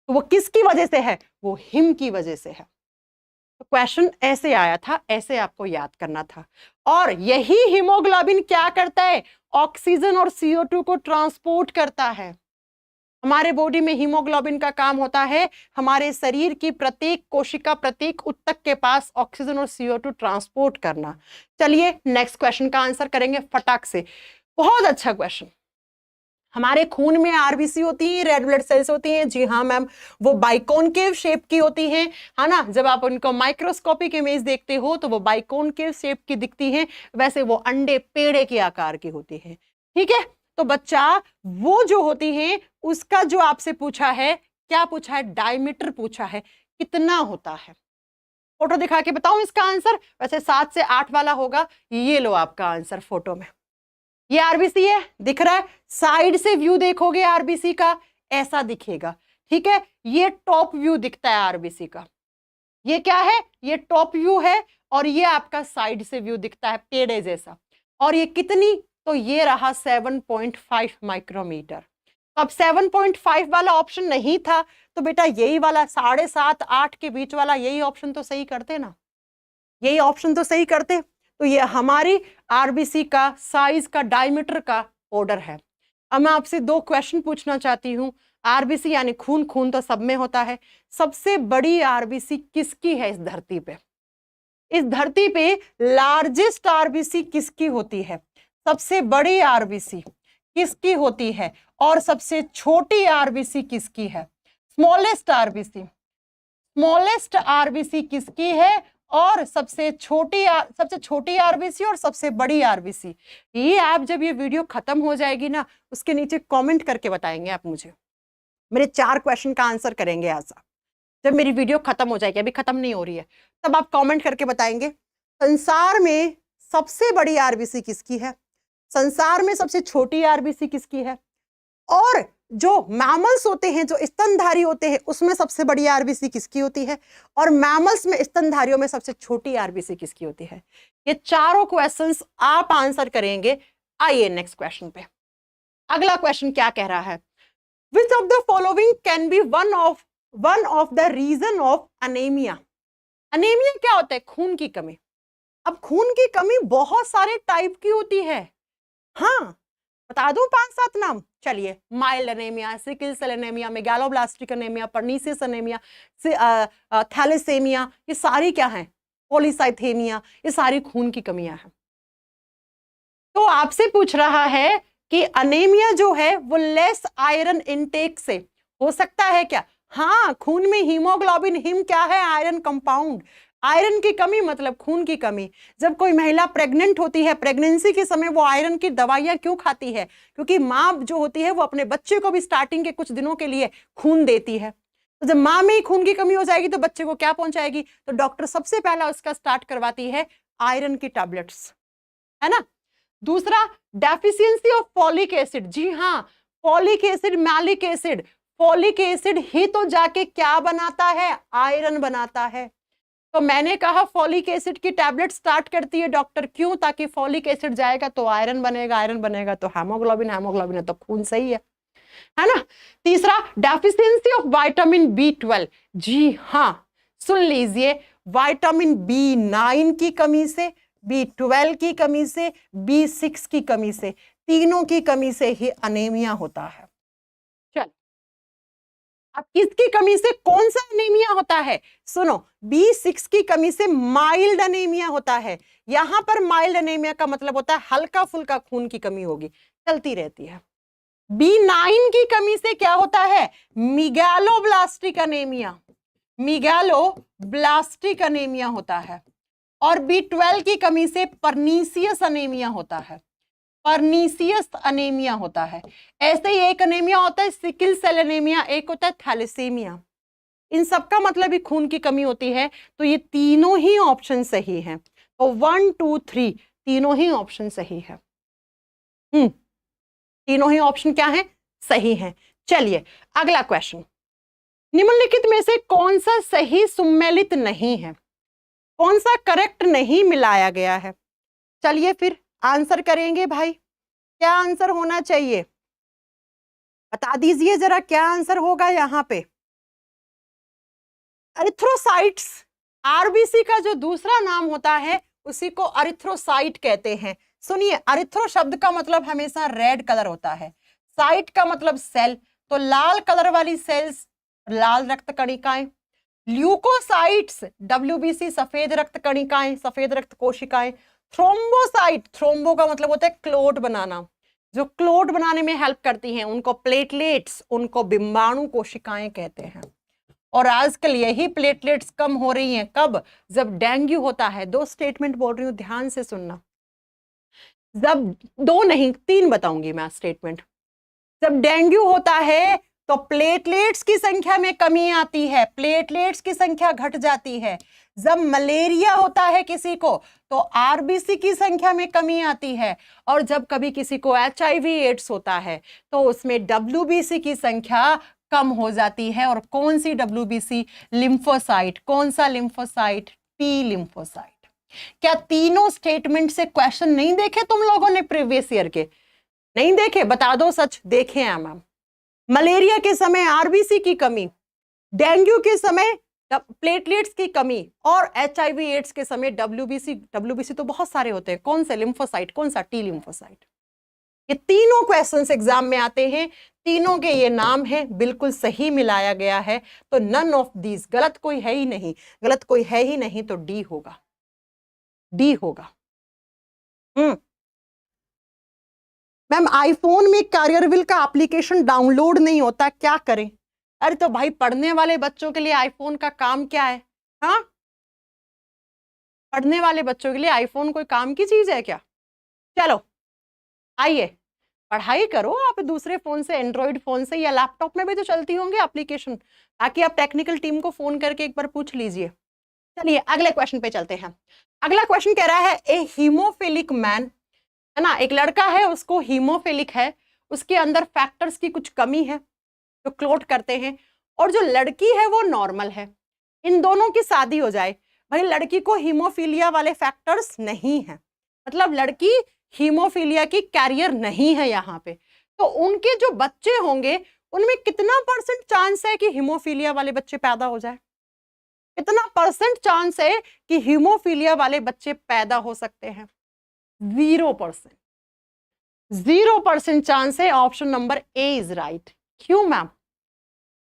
तो वो किसकी वजह से है? वो हिम की वजह से है। तो क्वेश्चन ऐसे आया था, ऐसे आपको याद करना था। और यही हीमोग्लोबिन क्या करता है? ऑक्सीजन और CO2 को ट्रांसपोर्ट करता है। हमारे बॉडी में हीमोग्लोबिन का काम होता है हमारे शरीर की प्रत्येक कोशिका, प्रत्येक ऊतक के पास ऑक्सीजन और CO2 ट्रांसपोर्ट करना। चलिए नेक्स्ट क्वेश्चन का आंसर करेंगे फटाक से। बहुत अच्छा क्वेश्चन। हमारे खून में आरबीसी होती है, रेड ब्लड सेल्स होती हैं। जी हाँ मैम, वो बाइकॉनकेव शेप की होती हैं, है ना। जब आप उनको माइक्रोस्कोपिक इमेज देखते हो तो वो बाइकॉनकेव शेप की दिखती हैं, वैसे वो अंडे पेड़े के आकार की होती है। ठीक है, तो बच्चा वो जो होती है उसका जो आपसे पूछा है, क्या पूछा है? डायमीटर पूछा है, कितना होता है। फोटो दिखा के बताऊं इसका आंसर? वैसे 7 से 8 वाला होगा। ये लो आपका आंसर फोटो में, ये आरबीसी है, दिख रहा है। साइड से व्यू देखोगे आरबीसी का ऐसा दिखेगा, ठीक है। ये टॉप व्यू दिखता है आरबीसी का, ये क्या है? ये टॉप व्यू है। और ये आपका साइड से व्यू दिखता है पेड़े जैसा। और ये कितनी? तो ये रहा 7.5 माइक्रोमीटर। अब 7.5 वाला ऑप्शन नहीं था तो बेटा यही वाला 7.5 8 के बीच वाला, यही ऑप्शन तो सही करते ना, यही ऑप्शन तो सही करते। तो ये हमारी आरबीसी का साइज का डायमीटर का ऑर्डर है। अब मैं आपसे 2 क्वेश्चन पूछना चाहती हूँ। आरबीसी यानी खून, खून तो सब में होता है। सबसे बड़ी आरबीसी किसकी है इस धरती पे? इस धरती पे लार्जेस्ट आरबीसी किसकी होती है? सबसे बड़ी आरबीसी किसकी होती है और सबसे छोटी आरबीसी किसकी है? स्मॉलेस्ट आरबीसी किसकी है और सबसे छोटी आरबीसी और सबसे बड़ी आरबीसी? ये आप जब ये वीडियो खत्म हो जाएगी ना, उसके नीचे कमेंट करके बताएंगे आप मुझे। मेरे 4 क्वेश्चन का आंसर करेंगे ऐसा। जब मेरी वीडियो खत्म हो जाएगी, अभी खत्म नहीं हो रही है, तब आप कमेंट करके बताएंगे संसार में सबसे बड़ी आरबीसी किसकी है, संसार में सबसे छोटी आरबीसी किसकी है, और जो मैमल्स होते हैं, जो स्तनधारी होते हैं, उसमें सबसे बड़ी आरबीसी किसकी होती है, और मैमल्स में, स्तनधारियों में सबसे छोटी आरबीसी किसकी होती है। ये चारों क्वेश्चंस आप आंसर करेंगे। आइए नेक्स्ट क्वेश्चन पे। अगला क्वेश्चन क्या कह रहा है? Which of the following can be one of the reason of anemia? Anaemia क्या होता है? खून की कमी। अब खून की कमी बहुत सारे टाइप की होती है। हाँ, बता दूं 5-7 नाम? चलिए, mild anaemia, sickle cell anaemia, megaloblastic anaemia, pernicious anaemia, thalassaemia, ये सारी क्या है? पॉलीसाइथेमिया, ये सारी खून की कमियां हैं। तो आपसे पूछ रहा है कि अनेमिया जो है वो लेस आयरन इनटेक से हो सकता है क्या? हाँ, खून में हीमोग्लोबिन, हिम क्या है? Iron compound. आयरन की कमी मतलब खून की कमी। जब कोई महिला प्रेग्नेंट होती है, प्रेगनेंसी के समय वो आयरन की दवाइयां क्यों खाती है? क्योंकि माँ जो होती है वो अपने बच्चे को भी स्टार्टिंग के कुछ दिनों के लिए खून देती है। तो जब माँ में ही खून की कमी हो जाएगी तो बच्चे को क्या पहुंचाएगी? तो डॉक्टर सबसे पहला उसका स्टार्ट करवाती है आयरन की टैबलेट्स, है ना। दूसरा, डेफिशिएंसी ऑफ फॉलिक एसिड। जी हाँ, folic acid, malic acid, folic acid ही तो जाके क्या बनाता है? आयरन बनाता है। तो मैंने कहा फॉलिक एसिड की टैबलेट स्टार्ट करती है डॉक्टर, क्यों? ताकि फॉलिक एसिड जाएगा तो आयरन बनेगा, आयरन बनेगा तो हेमोग्लोबिन, हेमोग्लोबिन है तो खून, सही है ना। तीसरा, डेफिशिएंसी ऑफ विटामिन B12। जी हाँ, सुन लीजिए, विटामिन B9 की कमी से, B12 की कमी से, B6 की कमी से, तीनों की कमी से ही अनेमिया होता है। चल, अब किसकी कमी से कौन सा अनेमिया होता है? सुनो, B6 की कमी से माइल्ड अनेमिया होता है। यहां पर माइल्ड अनेमिया का मतलब होता है हल्का फुल्का खून की कमी होगी, चलती रहती है। B9 की कमी से क्या होता है? मेगालोब्लास्टिक अनेमिया, मेगालोब्लास्टिक अनेमिया होता है। और B12 की कमी से पर्नीसियस अनेमिया होता है, पर्नीसियस अनेमिया होता है। ऐसे ही एक अनेमिया होता है सिकल सेल अनेमिया, एक होता है थैलेसेमिया। इन सबका मतलब ही खून की कमी होती है। तो ये तीनों ही ऑप्शन सही हैं। तो 1, 2, 3 तीनों ही ऑप्शन सही है। तीनों ही ऑप्शन क्या है? सही है। चलिए अगला क्वेश्चन, निम्नलिखित में से कौन सा सही सुमेलित नहीं है? कौन सा करेक्ट नहीं मिलाया गया है? चलिए फिर आंसर करेंगे भाई। क्या आंसर होना चाहिए? बता दीजिए जरा, क्या आंसर होगा यहाँ पे? एरिथ्रोसाइट्स, आरबीसी का जो दूसरा नाम होता है उसी को एरिथ्रोसाइट कहते हैं। सुनिए, एरिथ्रो शब्द का मतलब हमेशा रेड कलर होता है, साइट का मतलब सेल, तो लाल कलर वाली सेल्स लाल रक्त कणिकाएं। ल्यूकोसाइट्स, WBC सफेद रक्त कणिकाएं, सफेद रक्त कोशिकाएं। थ्रोम्बोसाइट, थ्रोम्बो का मतलब होता है क्लोट बनाना, जो क्लोट बनाने में हेल्प करती हैं उनको प्लेटलेट्स, उनको बिंबाणु कोशिकाएं कहते हैं। और आजकल यही प्लेटलेट्स कम हो रही हैं, कब? जब डेंगू होता है। 2 स्टेटमेंट बोल रही हूं, ध्यान से सुनना। जब 2 नहीं 3 बताऊंगी मैं स्टेटमेंट। जब डेंगू होता है तो प्लेटलेट्स की संख्या में कमी आती है, प्लेटलेट्स की संख्या घट जाती है। जब मलेरिया होता है किसी को तो आरबीसी की संख्या में कमी आती है। और जब कभी किसी को HIV एड्स होता है तो उसमें WBC की संख्या कम हो जाती है। और कौन सी WBC? लिम्फोसाइट। कौन सा लिम्फोसाइट? T lymphocyte. क्या तीनों स्टेटमेंट से क्वेश्चन नहीं देखे तुम लोगों ने प्रीवियस ईयर के? नहीं देखे? बता दो सच, देखे हैं मैम। मलेरिया के समय आरबीसी की कमी, डेंगू के समय प्लेटलेट्स की कमी और HIV एड्स के समय WBC तो बहुत सारे होते हैं, कौन से लिम्फोसाइट, कौन सा T लिम्फोसाइट। ये तीनों क्वेश्चंस एग्जाम में आते हैं, तीनों के ये नाम है, बिल्कुल सही मिलाया गया है। तो नन ऑफ दीज, गलत कोई है ही नहीं, गलत कोई है ही नहीं, तो डी होगा, डी होगा। मैम आईफोन में कैरियरविल का एप्लीकेशन डाउनलोड नहीं होता, क्या करें? अरे तो भाई पढ़ने वाले बच्चों के लिए आईफोन का काम क्या है? हाँ, पढ़ने वाले बच्चों के लिए आईफोन कोई काम की चीज है क्या? चलो आइए, पढ़ाई करो आप दूसरे फोन से, एंड्रॉइड फोन से या लैपटॉप में भी तो चलती होंगे एप्लीकेशन, ताकि आप टेक्निकल टीम को फोन करके एक बार पूछ लीजिए। चलिए अगले क्वेश्चन पे चलते हैं। अगला क्वेश्चन कह रहा है ए हीमोफिलिक मैन, है ना, एक लड़का है, उसको हीमोफिलिक है, उसके अंदर फैक्टर्स की कुछ कमी है जो क्लोट करते हैं, और जो लड़की है वो नॉर्मल है, इन दोनों की शादी हो जाए। भाई लड़की को हीमोफीलिया वाले फैक्टर्स नहीं है, मतलब लड़की हीमोफीलिया की कैरियर नहीं है यहाँ पे, तो उनके जो बच्चे होंगे उनमें कितना % चांस है कि हीमोफीलिया वाले बच्चे पैदा हो जाए? कितना % चांस है कि हीमोफीलिया वाले बच्चे पैदा हो सकते हैं? 0%, 0% चांस है। Option number A is right. क्यों मैम?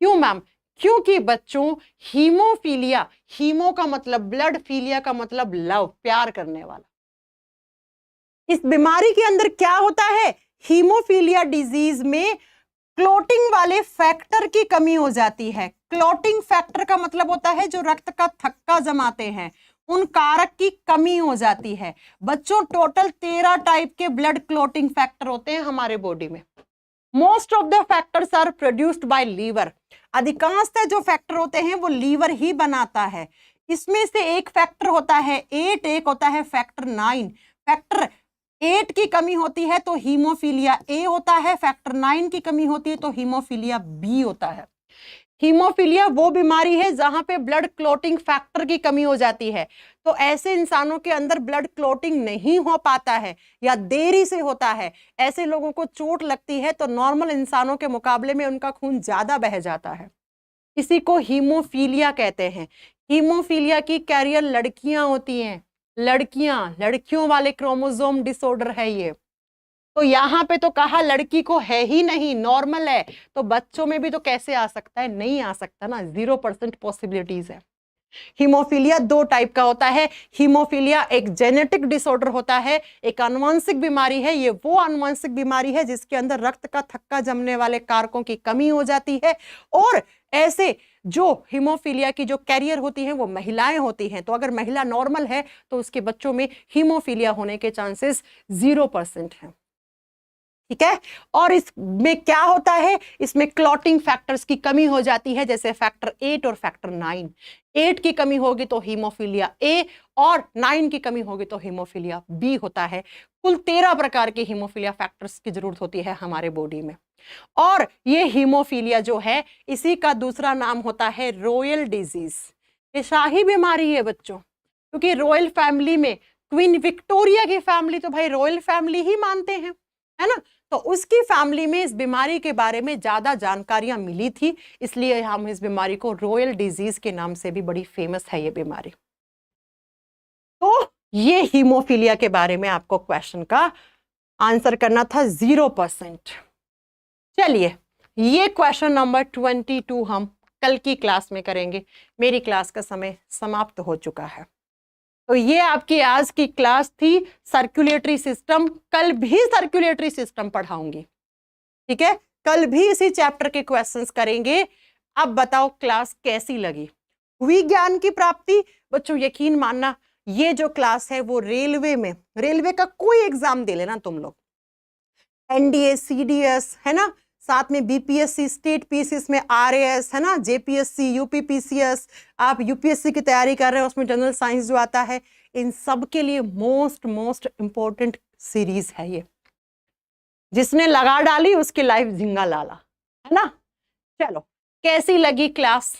क्यों मैम? क्योंकि बच्चों हीमोफीलिया, हीमो का मतलब ब्लड, फीलिया का मतलब लव, प्यार करने वाला, इस बीमारी के अंदर क्या होता है, हीमोफीलिया डिजीज में क्लोटिंग वाले फैक्टर की कमी हो जाती है। क्लोटिंग फैक्टर का मतलब होता है जो रक्त का थक्का जमाते हैं, उन कारक की कमी हो जाती है। बच्चों टोटल 13 टाइप के ब्लड क्लोटिंग फैक्टर होते हैं हमारे बॉडी में। Most of the factors are produced by liver, अधिकांशतः जो फैक्टर होते हैं वो लीवर ही बनाता है। इसमें से एक फैक्टर होता है 8, एक होता है फैक्टर 9। फैक्टर 8 की कमी होती है तो हीमोफीलिया ए होता है, फैक्टर 9 की कमी होती है तो हीमोफीलिया बी होता है। हीमोफीलिया वो बीमारी है जहां पे ब्लड क्लोटिंग फैक्टर की कमी हो जाती है, तो ऐसे इंसानों के अंदर ब्लड क्लोटिंग नहीं हो पाता है या देरी से होता है। ऐसे लोगों को चोट लगती है तो नॉर्मल इंसानों के मुकाबले में उनका खून ज्यादा बह जाता है, इसी को हीमोफीलिया कहते हैं। हीमोफीलिया की कैरियर लड़कियां होती हैं, लड़कियों वाले क्रोमोसोम डिसऑर्डर है ये। तो यहाँ पे तो कहा लड़की को है ही नहीं, नॉर्मल है, तो बच्चों में भी तो कैसे आ सकता है? नहीं आ सकता ना, 0% पॉसिबिलिटीज है। हीमोफीलिया 2 टाइप का होता है। हीमोफीलिया एक जेनेटिक डिसऑर्डर होता है, एक आनुवंशिक बीमारी है। ये वो आनुवंशिक बीमारी है जिसके अंदर रक्त का थक्का जमने वाले कारकों की कमी हो जाती है, और ऐसे जो हीमोफीलिया की जो कैरियर होती हैं वो महिलाएं होती हैं। तो अगर महिला नॉर्मल है तो उसके बच्चों में हीमोफीलिया होने के चांसेस 0% हैं। ठीक है, और इसमें क्या होता है, इसमें क्लॉटिंग फैक्टर्स की कमी हो जाती है, जैसे फैक्टर 8 और फैक्टर 9। 8 की कमी होगी तो हीमोफीलिया ए, और 9 की कमी होगी तो हीमोफीलिया बी होता है। कुल 13 प्रकार के हीमोफीलिया फैक्टर्स की जरूरत होती है हमारे बॉडी में। और ये हीमोफीलिया जो है, इसी का दूसरा नाम होता है रॉयल डिजीज। ये शाही बीमारी है बच्चों, क्योंकि रॉयल फैमिली में क्वीन विक्टोरिया की फैमिली तो भाई रॉयल फैमिली ही मानते हैं, है ना, तो उसकी फैमिली में इस बीमारी के बारे में ज्यादा जानकारियां मिली थी, इसलिए हम इस बीमारी को रॉयल डिजीज के नाम से भी बड़ी फेमस है ये बीमारी। तो ये हीमोफीलिया के बारे में आपको क्वेश्चन का आंसर करना था 0%। चलिए, ये क्वेश्चन नंबर 22 हम कल की क्लास में करेंगे, मेरी क्लास का समय समाप्त हो चुका है। तो ये आपकी आज की क्लास थी सर्कुलेटरी सिस्टम। कल भी सर्कुलेटरी सिस्टम पढ़ाऊंगी, ठीक है, कल भी इसी चैप्टर के क्वेश्चंस करेंगे। अब बताओ क्लास कैसी लगी, हुई ज्ञान की प्राप्ति? बच्चों यकीन मानना, ये जो क्लास है वो रेलवे में, रेलवे का कोई एग्जाम दे लेना तुम लोग, एनडीए, सीडीएस, है ना, साथ में बीपीएससी, स्टेट पीसीएस में आरएएस, है ना, जेपीएससी, यूपीपीसीएस, आप यूपीएससी की तैयारी कर रहे हो उसमें जनरल साइंस जो आता है, इन सब के लिए मोस्ट इंपॉर्टेंट सीरीज है ये। जिसने लगा डाली उसकी लाइफ झिंगा लाला, है ना। चलो, कैसी लगी क्लास?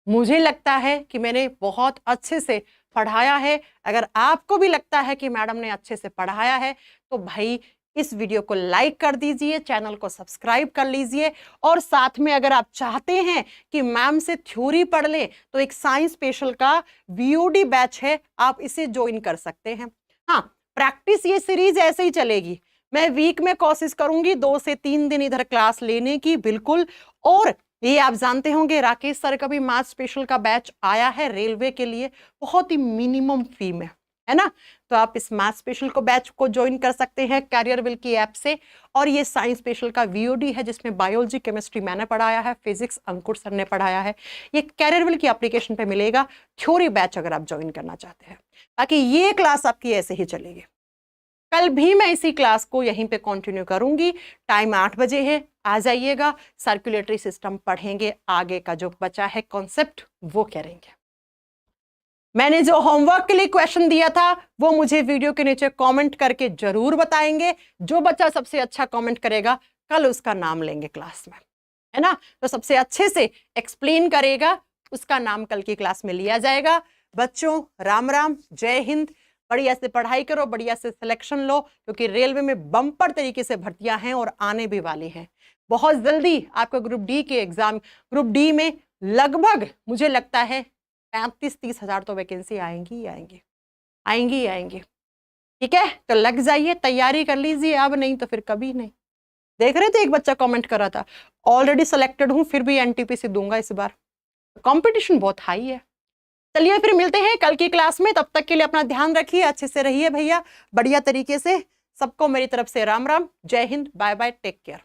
मुझे लगता है कि मैंने बहुत अच्छे से पढ़ाया है। अगर आपको भी लगता है कि मैडम ने अच्छे से पढ़ाया है तो भाई इस वीडियो को लाइक कर दीजिए, चैनल को सब्सक्राइब कर लीजिए और साथ में अगर आप चाहते हैं कि मैम से थ्योरी पढ़ लें तो एक साइंस स्पेशल का वीओडी बैच है, आप इसे ज्वाइन कर सकते हैं। हाँ, प्रैक्टिस ये सीरीज ऐसे ही चलेगी। मैं वीक में कोशिश करूंगी 2 से 3 दिन इधर क्लास लेने की, बिल्कुल। और ये आप जानते होंगे राकेश सर का भी मैथ स्पेशल का बैच आया है रेलवे के लिए, बहुत ही मिनिमम फी में, है ना। तो आप इस मैथ स्पेशल को बैच को ज्वाइन कर सकते हैं कैरियरविल की ऐप से। और ये साइंस स्पेशल का वीओडी है जिसमें बायोलॉजी केमिस्ट्री मैंने पढ़ाया है, फिजिक्स अंकुर सर ने पढ़ाया है। ये कैरियरविल की एप्लीकेशन पे मिलेगा, थ्योरी बैच अगर आप ज्वाइन करना चाहते हैं। बाकी ये क्लास आपकी ऐसे ही चलेगी। कल भी मैं इसी क्लास को यहीं पे कंटिन्यू करूंगी। टाइम 8 बजे है, आ जाइएगा। सर्कुलेटरी सिस्टम पढ़ेंगे, आगे का जो बचा है कॉन्सेप्ट वो करेंगे। मैंने जो होमवर्क के लिए क्वेश्चन दिया था वो मुझे वीडियो के नीचे कमेंट करके जरूर बताएंगे। जो बच्चा सबसे अच्छा कमेंट करेगा कल उसका नाम लेंगे क्लास में, है ना। तो सबसे अच्छे से एक्सप्लेन करेगा उसका नाम कल की क्लास में लिया जाएगा। बच्चों राम राम, जय हिंद। बढ़िया से पढ़ाई करो, बढ़िया से सिलेक्शन लो, क्योंकि रेलवे में बम्पर तरीके से भर्तियां हैं और आने भी वाली हैं। बहुत जल्दी आपका ग्रुप डी के एग्जाम, ग्रुप डी में लगभग मुझे लगता है 35-30 हजार तो वैकेंसी आएंगी आएंगी। ठीक है, तो लग जाइए, तैयारी कर लीजिए अब, नहीं तो फिर कभी नहीं। देख रहे थे एक बच्चा कमेंट कर रहा था, ऑलरेडी सिलेक्टेड हूं फिर भी एनटीपीसी दूंगा इस बार। कंपटीशन बहुत हाई है। चलिए फिर मिलते हैं कल की क्लास में। तब तक के लिए अपना ध्यान रखिए, अच्छे से रहिए भैया, बढ़िया तरीके से। सबको मेरी तरफ से राम राम, जय Hind, bye bye, take care.